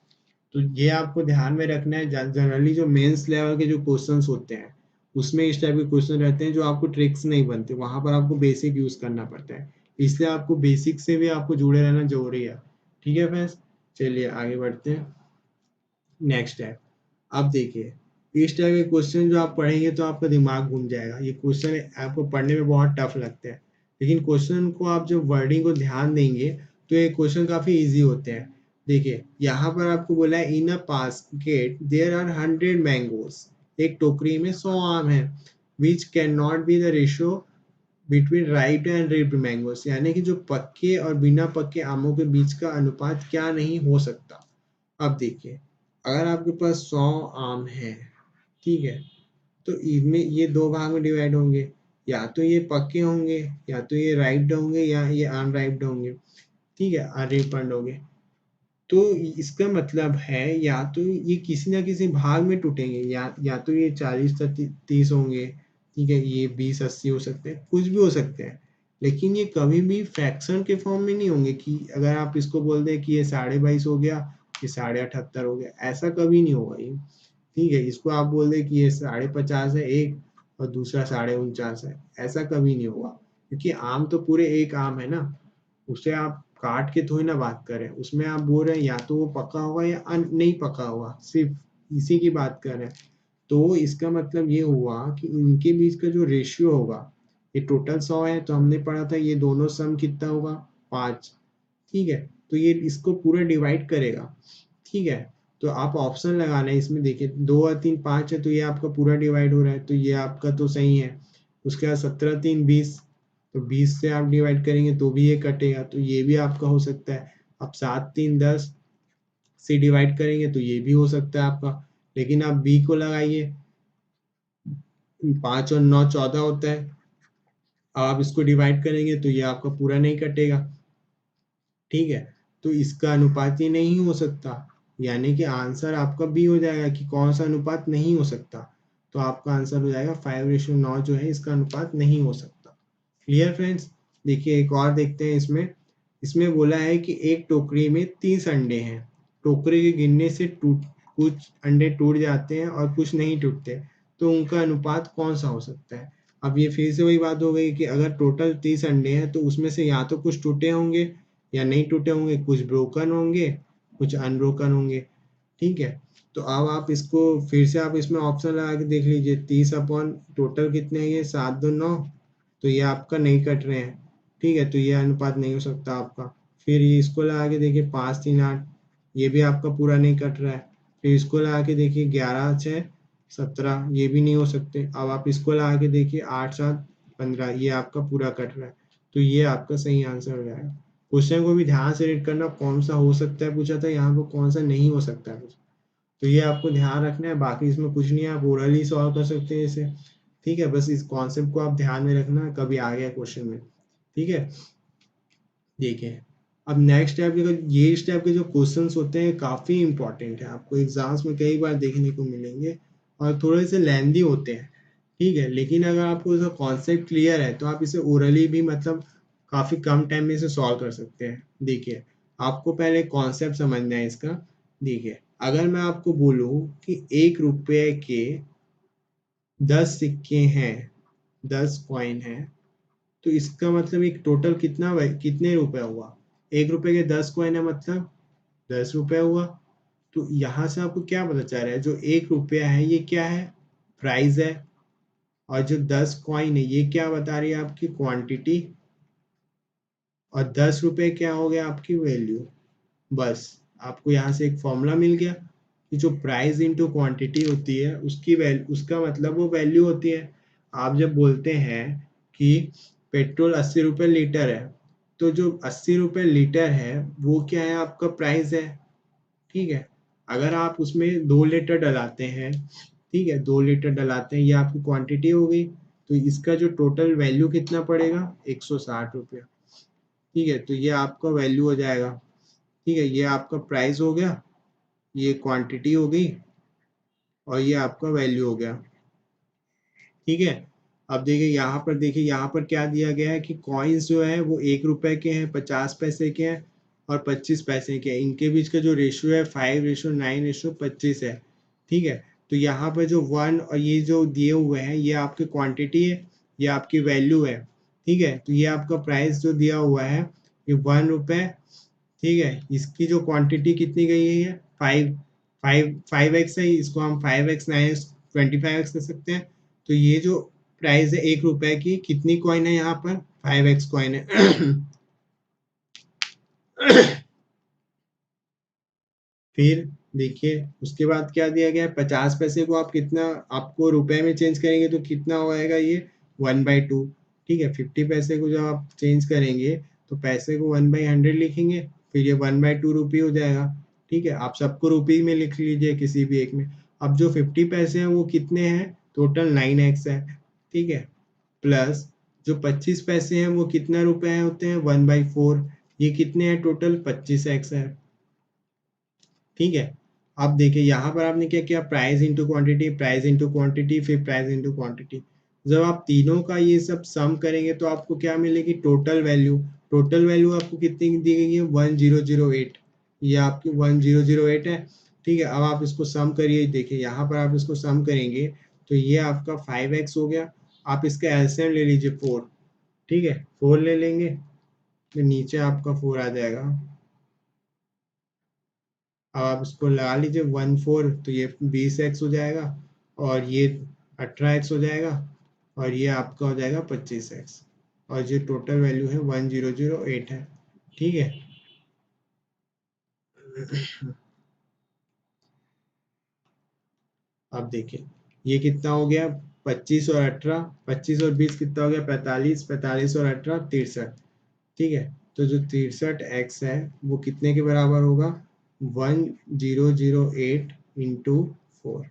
तो ये आपको ध्यान में रखना है, जनरली जो मेंस लेवल के जो क्वेश्चंस होते हैं उसमें इस टाइप के क्वेश्चन रहते हैं जो आपको ट्रिक्स नहीं बनते, वहां पर आपको बेसिक यूज करना पड़ता है, इसलिए आपको बेसिक से भी आपको जुड़े रहना जरूरी है। ठीक है फ्रेंड्स, चलिए आगे बढ़ते हैं। नेक्स्ट है, अब देखिए इस टाइप के क्वेश्चन जो आप पढ़ेंगे तो आपका दिमाग घूम जाएगा, ये क्वेश्चन आपको पढ़ने में बहुत टफ लगते हैं, लेकिन क्वेश्चन को आप जब वर्डिंग को ध्यान देंगे तो ये क्वेश्चन काफी इजी होते हैं। देखिए यहाँ पर आपको बोला है in a basket there are 100 mangoes, एक टोकरी में 100 आम है, which can not be the ratio between right and ripped mangoes, यानी कि जो पक्के और बिना पक्के आमों के बीच का अनुपात क्या नहीं हो सकता। अब देखिए अगर आपके पास 100 आम है, ठीक है, तो इनमें ये दो भाग में डिवाइड होंगे, या तो ये पक्के होंगे या तो ये राइप्ड होंगे या ये अनराइप्ड होंगे। ठीक है, अनरिपन्ड होंगे। तो इसका मतलब है या तो ये किसी ना किसी भाग में टूटेंगे, या तो ये 40-30 होंगे। ठीक है, ये 20-80 हो सकते हैं, कुछ भी हो सकते हैं, लेकिन ये कभी भी फ्रैक्शन के फॉर्म में नहीं होंगे कि अगर आप इसको बोल दें कि ये 22.5 हो गया, ये 78.5 हो गया, ऐसा कभी नहीं होगा ये। ठीक है, इसको आप बोल दें कि ये 50.5 है एक और दूसरा 49.5 है, ऐसा कभी नहीं होगा, क्योंकि आम तो पूरे एक आम है ना, उसे आप काट के थोड़ी ना बात करें, उसमें आप बोल रहे हैं या तो वो पका होगा या नहीं पका होगा, सिर्फ इसी की बात कर रहे हैं। तो इसका मतलब ये हुआ कि इनके बीच का जो रेशियो होगा, ये टोटल 100 है तो हमने पढ़ा था ये दोनों सम कितना होगा 5। ठीक है, तो ये इसको पूरा डिवाइड करेगा। ठीक है, तो आप ऑप्शन लगाना है इसमें, देखिए 2 और 3 5 है तो ये आपका पूरा डिवाइड हो रहा है, तो ये आपका तो सही है। उसके बाद 17 3 20, तो 20 से आप डिवाइड करेंगे तो भी ये कटेगा, तो ये भी आपका हो सकता है। अब 7 3 10 से डिवाइड करेंगे तो ये भी हो सकता है आपका। लेकिन आप बी को लगाइए, 5 और 9 14 होता है, आप इसको डिवाइड करेंगे तो ये आपका पूरा नहीं कटेगा। ठीक है, तो इसका अनुपात ये नहीं हो सकता, यानी कि आंसर आपका बी हो जाएगा कि कौन सा अनुपात नहीं हो सकता। तो आपका आंसर हो जाएगा 5:9 जो है इसका अनुपात नहीं हो सकता। Clear friends. देखिए एक और देखते हैं इसमें। इसमें बोला है कि एक टोकरी में 30 अंडे हैं, टोकरी के गिरने से टूट कुछ अंडे टूट जाते हैं और कुछ नहीं टूटते, तो उनका अनुपात कौन सा हो सकता है। अब ये फिर से वही बात हो गई कि अगर टोटल 30 अंडे हैं तो उसमें से या तो कुछ टूटे होंगे या नहीं टूटे होंगे, कुछ ब्रोकन होंगे कुछ अनब्रोकन होंगे। ठीक है, तो अब आप इसको फिर से आप इसमें ऑप्शन लगा के देख लीजिए, 30 अपॉन टोटल कितने हैं, ये 7 2 9, तो ये आपका नहीं कट रहे हैं। ठीक है, तो ये अनुपात नहीं हो सकता आपका। फिर ये इसको लगा के देखिए 5 3 8, ये भी आपका पूरा नहीं कट रहा है। फिर इसको लगा के देखिए 11 6 17, ये भी नहीं हो सकते। अब आप इसको लगा के देखिए 8 7 15, ये आपका पूरा कट रहा है, तो ये आपका सही आंसर हो जाएगा। क्वेश्चन को भी ध्यान से रीड करना, कौन सा हो सकता है पूछा था, यहाँ पर कौन सा नहीं हो सकता है, तो ये आपको ध्यान रखना है। बाकी इसमें कुछ नहीं है, आप ओरली सॉल्व कर सकते हैं इसे। ठीक है, बस इस कॉन्सेप्ट को आप ध्यान में रखना, कभी आ गया क्वेश्चन में। ठीक है, देखिए अब नेक्स्ट टाइप के, ये इस टाइप के जो क्वेश्चंस होते हैं काफ़ी इंपॉर्टेंट है, आपको एग्जाम्स में कई बार देखने को मिलेंगे और थोड़े से लेंदी होते हैं। ठीक है, लेकिन अगर आपको इसका कॉन्सेप्ट क्लियर है तो आप इसे ओरली भी मतलब काफ़ी कम टाइम में इसे सॉल्व कर सकते हैं। देखिए आपको पहले कॉन्सेप्ट समझना है इसका। देखिए अगर मैं आपको बोलूँ कि 1 रुपये के 10 सिक्के हैं, 10 कॉइन हैं, तो इसका मतलब एक टोटल कितने रुपए हुआ। 1 रुपए के 10 कॉइन है मतलब 10 रुपए हुआ। तो यहाँ से आपको क्या पता चल रहा है, जो 1 रुपया है ये क्या है, प्राइस है, और जो 10 कॉइन है ये क्या बता रही है, आपकी क्वांटिटी, और 10 रुपए क्या हो गया, आपकी वैल्यू। बस आपको यहाँ से एक फॉर्मूला मिल गया कि जो प्राइस इंटू क्वांटिटी होती है उसकी वैल्यू, उसका मतलब वो वैल्यू होती है। आप जब बोलते हैं कि पेट्रोल 80 रुपये लीटर है, तो जो 80 रुपये लीटर है वो क्या है, आपका प्राइस है। ठीक है, अगर आप उसमें 2 लीटर डलाते हैं, ठीक है 2 लीटर डलाते हैं, ये आपकी क्वांटिटी हो गई, तो इसका जो टोटल वैल्यू कितना पड़ेगा, 160 रुपया। ठीक है, तो ये आपका वैल्यू हो जाएगा। ठीक है, ये आपका प्राइस हो गया, ये क्वांटिटी हो गई, और ये आपका वैल्यू हो गया। ठीक है, अब देखिए यहाँ पर, देखिए यहाँ पर क्या दिया गया है कि कॉइन्स जो है वो 1 रुपए के हैं, 50 पैसे के हैं और 25 पैसे के हैं। इनके बीच का जो रेशियो है 5:9:25 है। ठीक है, तो यहाँ पर जो 1 और ये जो दिए हुए हैं ये आपकी क्वांटिटी है, ये आपकी वैल्यू है। ठीक है, तो ये आपका प्राइस जो दिया हुआ है ये 1 रुपए। ठीक है, इसकी जो क्वांटिटी कितनी गई है, 5x है, इसको हम 5x 9x 25x कर सकते हैं। तो ये जो प्राइस है 1 रुपए की, कितनी कॉइन है यहाँ पर, 5x कॉइन है। फिर देखिए उसके बाद क्या दिया गया है, 50 पैसे को आप कितना, आपको रुपए में चेंज करेंगे तो कितना होएगा, ये 1/2। ठीक है, 50 पैसे को जब आप चेंज करेंगे तो पैसे को 1/100 लिखेंगे, फिर ये 1/2 रुपी हो जाएगा। ठीक है, आप सबको रुपी में लिख लीजिए किसी भी एक में। अब जो 50 पैसे हैं वो कितने हैं, टोटल 9x है। ठीक है, प्लस जो 25 पैसे हैं वो कितना रुपए होते हैं, 1/4, ये कितने हैं, टोटल 25x है। ठीक है, अब देखिए यहाँ पर आपने क्या किया, price into quantity, price into quantity, फिर प्राइस इंटू क्वांटिटी। जब आप तीनों का ये सब सम करेंगे तो आपको क्या मिलेगी, टोटल वैल्यू। टोटल वैल्यू आपको कितनी दी गई है, 1008, ये आपकी 1008 है। ठीक है, अब आप इसको सम करिए, देखिए यहाँ पर आप इसको सम करेंगे तो ये आपका 5x हो गया। आप इसका एलसीएम ले लीजिए 4। ठीक है, 4 ले लेंगे तो नीचे आपका 4 आ जाएगा। अब आप इसको लगा लीजिए 1/4, तो ये 20x हो जाएगा, और ये 18x हो जाएगा, और ये आपका हो जाएगा 25x, और जो टोटल वैल्यू है 1008 है। ठीक है, अब देखिए ये कितना हो गया, 25 और 18, 25 और 20 कितना हो गया 45, 45 और 18 63। ठीक है, तो जो 63x है वो कितने के बराबर होगा 1008 इंटू 4।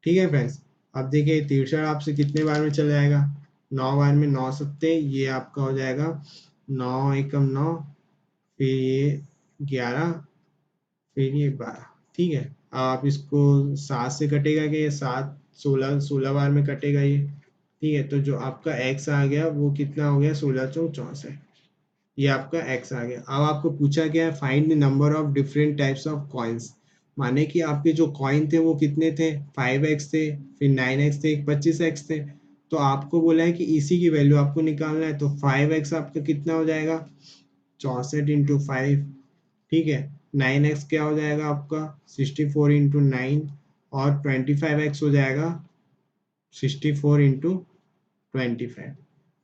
ठीक है फ्रेंड्स, अब देखिए 63 आपसे कितने बार में चल जाएगा 9 बार में, 9 सत्ते ये आपका हो जाएगा 9 एकम 9, फिर ये 11, फिर ये 12। ठीक है, आप इसको 7 से कटेगा कि ये 7 16 बार में कटेगा ये। ठीक है, तो जो आपका x आ गया वो कितना हो गया 16 चौक 64। ये आपका x आ गया। अब आपको पूछा गया है find the number of different types of coins, माने कि आपके जो कॉइन थे वो कितने थे 5x थे, फिर 9x थे, 25x थे। तो आपको बोला है कि इसी की वैल्यू आपको निकालना है, तो 5x आपका कितना हो जाएगा 64 इंटू 5। ठीक है, 9x क्या हो जाएगा आपका 64 इंटू 9, और 25x हो जाएगा 64 इंटू 25।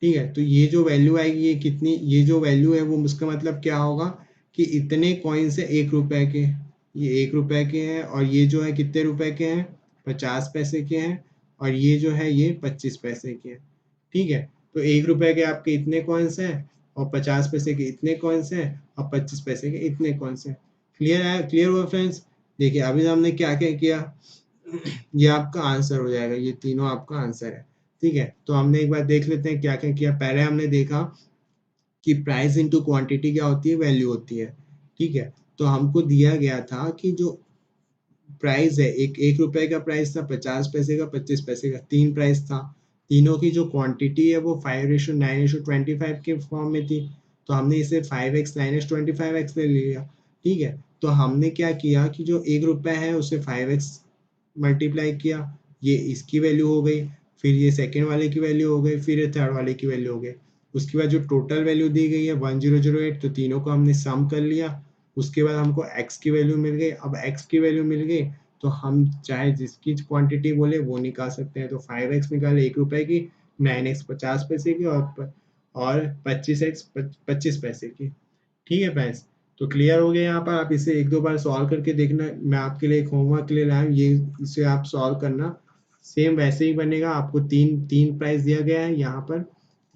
ठीक है, तो ये जो वैल्यू आएगी ये कितनी, ये जो वैल्यू है वो उसका मतलब क्या होगा कि इतने कॉइन्स है 1 रुपए के, ये 1 रुपए के हैं, और ये जो है कितने रुपए के हैं 50 पैसे के हैं, और ये जो है ये 25 पैसे के हैं। ठीक है, तो 1 रुपए के आपके इतने कॉइन्स हैं, और 50 पैसे के इतने कॉइन्स हैं, और 25 पैसे के इतने कॉइन्स हैं। क्लियर है, क्लियर हुआ फ्रेंड्स। देखिए अभी हमने क्या क्या किया, ये आपका आंसर हो जाएगा, ये तीनों आपका आंसर है। ठीक है, तो हमने एक बार देख लेते हैं क्या क्या किया। पहले हमने देखा कि प्राइस इनटू क्वांटिटी क्या होती है, वैल्यू होती है। ठीक है, तो हमको दिया गया था कि जो प्राइस है, एक 1 रुपए का प्राइस था, 50 पैसे का, 25 पैसे का, तीन प्राइस था। तीनों की जो क्वांटिटी है वो 5:9:25 के फॉर्म में थी, तो हमने इसे 5x 9:25x ले लिया। ठीक है, तो हमने क्या किया कि जो 1 रुपए है उसे 5x मल्टीप्लाई किया, ये इसकी वैल्यू हो गई, फिर ये सेकेंड वाले की वैल्यू हो गई, फिर ये थर्ड वाले की वैल्यू हो गई। उसके बाद जो टोटल वैल्यू दी गई है 1008, तो तीनों को हमने सम कर लिया। उसके बाद हमको x की वैल्यू मिल गई। अब x की वैल्यू मिल गई तो हम चाहे जिसकी क्वांटिटी बोले वो निकाल सकते हैं। तो 5x निकाले 1 रुपए की, 9x 50 पैसे की, और 25x 25 पैसे की। ठीक है फ्रेंड्स, तो क्लियर हो गया। यहाँ पर आप इसे एक दो बार सॉल्व करके देखना, मैं आपके लिए एक होमवर्क ले लाया हूँ, ये इसे आप सॉल्व करना, सेम वैसे ही बनेगा। आपको तीन तीन प्राइस दिया गया है यहाँ पर,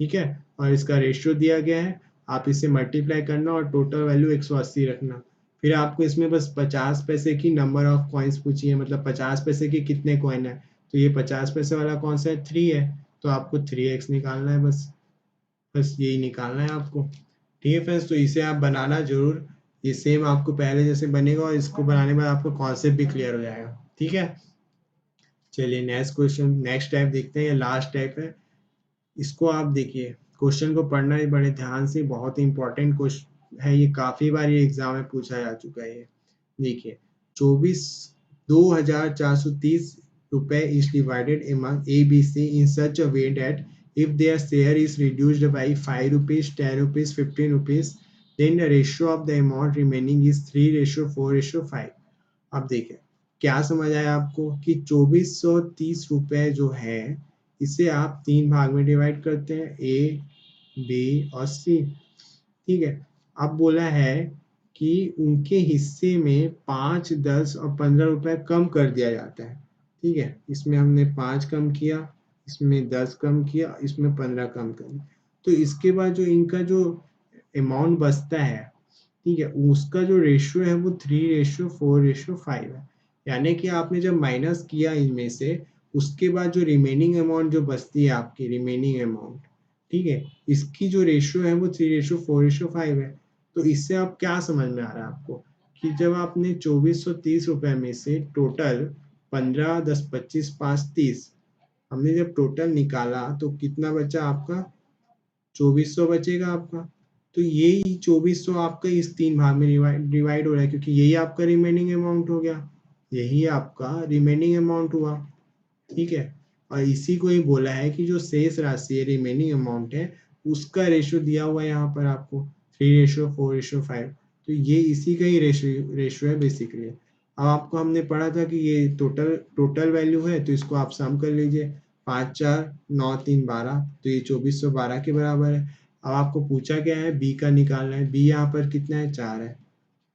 ठीक है, और इसका रेशियो दिया गया है। आप इसे मल्टीप्लाई करना और टोटल वैल्यू 180 रखना। फिर आपको इसमें बस 50 पैसे की नंबर ऑफ कॉइन्स पूछी है, मतलब 50 पैसे के कितने कॉइन है, तो ये 50 पैसे वाला कौन सा है 3 है, तो आपको 3x निकालना है, बस बस यही निकालना है आपको। ठीक है फ्रेंड्स, तो इसे आप बनाना जरूर, ये सेम आपको पहले जैसे बनेगा, और इसको बनाने के बाद आपको कॉन्सेप्ट भी क्लियर हो जाएगा। ठीक है, चलिए नेक्स्ट क्वेश्चन, नेक्स्ट टाइप देखते हैं, ये लास्ट टाइप है। इसको आप देखिए, क्वेश्चन को पढ़ना ही बड़े ध्यान से, बहुत ही इंपॉर्टेंट क्वेश्चन है ये, काफी बार ये एग्जाम में पूछा जा चुका है ये। देखिए 24,430 रुपए is divided among ABC in such a way that if their share is reduced by 5 rupees, 10 rupees, 15 rupees, then the ratio of the amount remaining is 3:4:5। अब देखिए क्या समझ आया आपको कि 2430 रुपए जो है इसे आप 3 भाग में डिवाइड करते हैं, ए बी और सी। ठीक है, अब बोला है कि उनके हिस्से में 5, 10 और 15 रुपए कम कर दिया जाता है। ठीक है, इसमें हमने 5 कम किया, इसमें 10 कम किया, इसमें 15 कम किया। तो इसके बाद जो इनका जो अमाउंट बचता है, ठीक है, उसका जो रेशियो है वो 3:4:5 है। यानी कि आपने जब माइनस किया इनमें से, उसके बाद जो रिमेनिंग अमाउंट जो बचती है आपकी रिमेनिंग अमाउंट, ठीक है, इसकी जो रेशियो है वो 3:4:5 है। तो इससे आप क्या समझ में आ रहा है आपको कि जब आपने 2430 रुपए में से टोटल 15, 10, 25, 5, 30, हमने जब टोटल निकाला तो कितना बचा आपका 2400 बचेगा आपका। तो यही 2400 आपका इस 3 भाग में डिवाइड हो रहा है, क्योंकि यही आपका रिमेनिंग अमाउंट हो गया, यही आपका रिमेनिंग अमाउंट हुआ। ठीक है, और इसी को ही बोला है कि जो शेष राशि है रिमेनिंग अमाउंट है उसका रेशियो दिया हुआ है यहाँ पर आपको 3:4:5। तो ये इसी का ही रेशियो है बेसिकली। अब आपको हमने पढ़ा था कि ये टोटल टोटल वैल्यू है, तो इसको आप सम कर लीजिए, 5, 4, 9, 3, 12, तो ये 2412 के बराबर है। अब आपको पूछा गया है बी का निकालना है, बी यहाँ पर कितना है 4 है,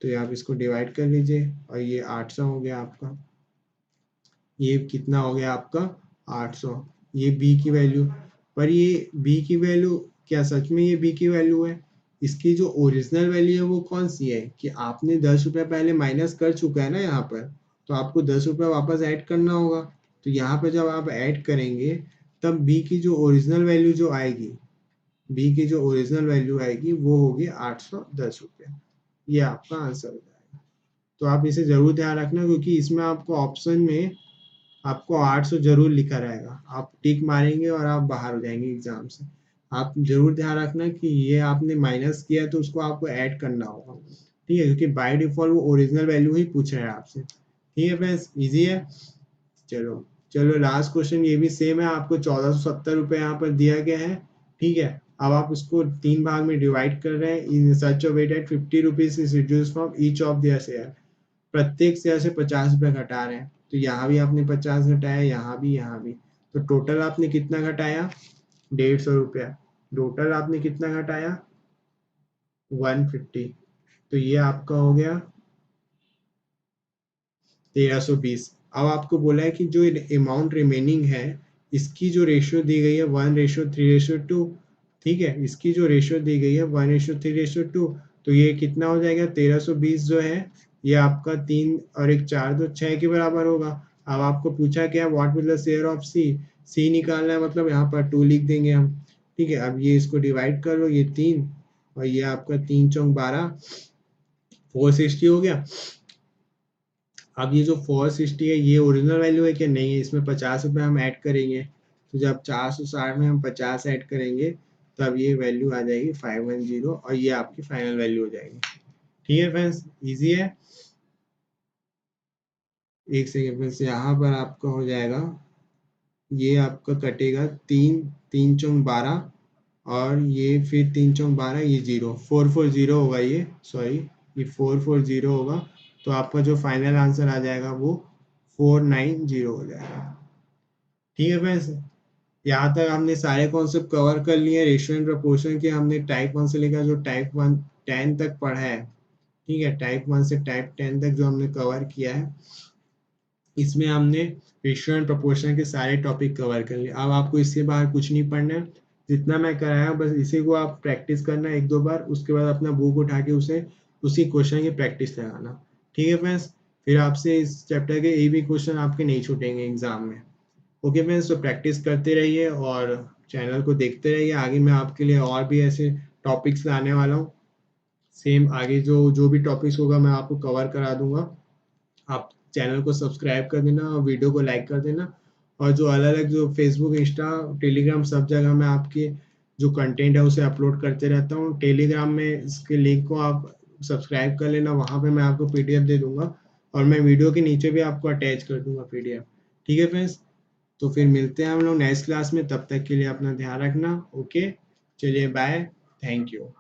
तो ये आप इसको डिवाइड कर लीजिए, और ये 800 हो गया आपका, ये कितना हो गया आपका 800। ये बी की वैल्यू, पर ये बी की वैल्यू क्या सच में ये बी की वैल्यू है? इसकी जो ओरिजिनल वैल्यू है वो कौन सी है कि आपने 10 रुपये पहले माइनस कर चुका है ना यहाँ पर, तो आपको 10 रुपये वापस ऐड करना होगा। तो यहाँ पर जब आप ऐड करेंगे तब बी की जो ओरिजिनल वैल्यू जो आएगी, बी की जो ओरिजिनल वैल्यू आएगी वो होगी 810 रुपये। ये आपका आंसर हो जाएगा। तो आप इसे जरूर ध्यान रखना, क्योंकि इसमें आपको ऑप्शन में आपको 800 जरूर लिखा रहेगा। आप टिक मारेंगे और आप बाहर हो जाएंगे एग्जाम से। आप जरूर ध्यान रखना कि ये आपने माइनस किया तो उसको आपको ऐड करना होगा, ठीक है, क्योंकि बाय डिफॉल्ट वो ओरिजिनल वैल्यू ही पूछ रहा है आपसे। ठीक है फ्रेंड्स, इजी है। चलो चलो लास्ट क्वेश्चन ये भी सेम है, आपको 1470 रुपये यहाँ पर दिया गया है। ठीक है, अब आप उसको 3 भाग में डिवाइड कर रहे हैं। In such a way that 50 rupees is reduce from each of their share. प्रत्येक शेयर से 50 रुपये घटा रहे हैं। तो यहाँ भी आपने 50 घटाया, यहाँ भी, यहाँ भी। तो टोटल आपने कितना घटाया? 150 रुपया। टोटल आपने कितना घटाया? 150। तो ये आपका हो गया 1320। अब आपको बोला है कि जो अमाउंट रिमेनिंग है इसकी जो रेशियो दी गई है 1:3:2। ठीक है, इसकी जो रेशियो दी गई है 1:3:2। तो ये कितना हो जाएगा? 1320 जो है ये आपका 3 और 1 4 तो 6 के बराबर होगा। अब आपको पूछा क्या, what will the share of C? C निकालना है, मतलब यहाँ पर 2 लिख देंगे हम। ठीक है, अब ये इसको डिवाइड कर लो, ये 3 और ये आपका 3 चौक 12, 460 हो गया। अब ये जो 460 है ये ओरिजिनल वैल्यू है कि नहीं है? इसमें 50 रुपये हम ऐड करेंगे। तो जब 460 में हम 50 ऐड करेंगे तब ये वैल्यू आ जाएगी 510 और ये आपकी फाइनल वैल्यू हो जाएगी। ठीक है फ्रेंड्स, इजी है। एक सेकेंड फ्रेंड्स, यहाँ पर आपका हो जाएगा, ये आपका कटेगा 3 3 चौक 12 और ये फिर 3 चौक 12, ये 0 440 होगा, ये सॉरी ये 440 होगा। तो आपका जो फाइनल आंसर आ जाएगा वो 490 हो जाएगा। ठीक है फ्रेंड्स, यहाँ तक हमने सारे कॉन्सेप्ट कवर कर लिए। रेशियो एंड प्रोपोर्शन के हमने टाइप 1 से लेकर जो टाइप 1 10 तक पढ़ा है। ठीक है, टाइप 1 से टाइप 10 तक जो हमने कवर किया है, इसमें हमने रेशियो एंड प्रोपोर्शन के सारे टॉपिक कवर कर लिए। अब आपको इसके बाहर कुछ नहीं पढ़ना है, जितना मैं कराया बस इसी को आप प्रैक्टिस करना 1-2 बार, उसके बाद अपना बुक उठा के उसे उसी क्वेश्चन की प्रैक्टिस लगाना। ठीक है फ्रेंड्स, फिर आपसे इस चैप्टर के एक भी क्वेश्चन आपके नहीं छूटेंगे एग्जाम में। ओके फ्रेंड्स, तो प्रैक्टिस करते रहिए और चैनल को देखते रहिए। आगे मैं आपके लिए और भी ऐसे टॉपिक्स लाने वाला हूँ। सेम आगे जो जो भी टॉपिक्स होगा मैं आपको कवर करा दूंगा। आप चैनल को सब्सक्राइब कर देना और वीडियो को लाइक कर देना। और जो अलग अलग जो फेसबुक, इंस्टा, टेलीग्राम सब जगह मैं आपके जो कंटेंट है उसे अपलोड करते रहता हूँ। टेलीग्राम में इसके लिंक को आप सब्सक्राइब कर लेना, वहाँ पे मैं आपको पीडीएफ दे दूंगा और मैं वीडियो के नीचे भी आपको अटैच कर दूंगा पीडीएफ। ठीक है फ्रेंड्स, तो फिर मिलते हैं हम लोग नेक्स्ट क्लास में। तब तक के लिए अपना ध्यान रखना। ओके, चलिए बाय, थैंक यू।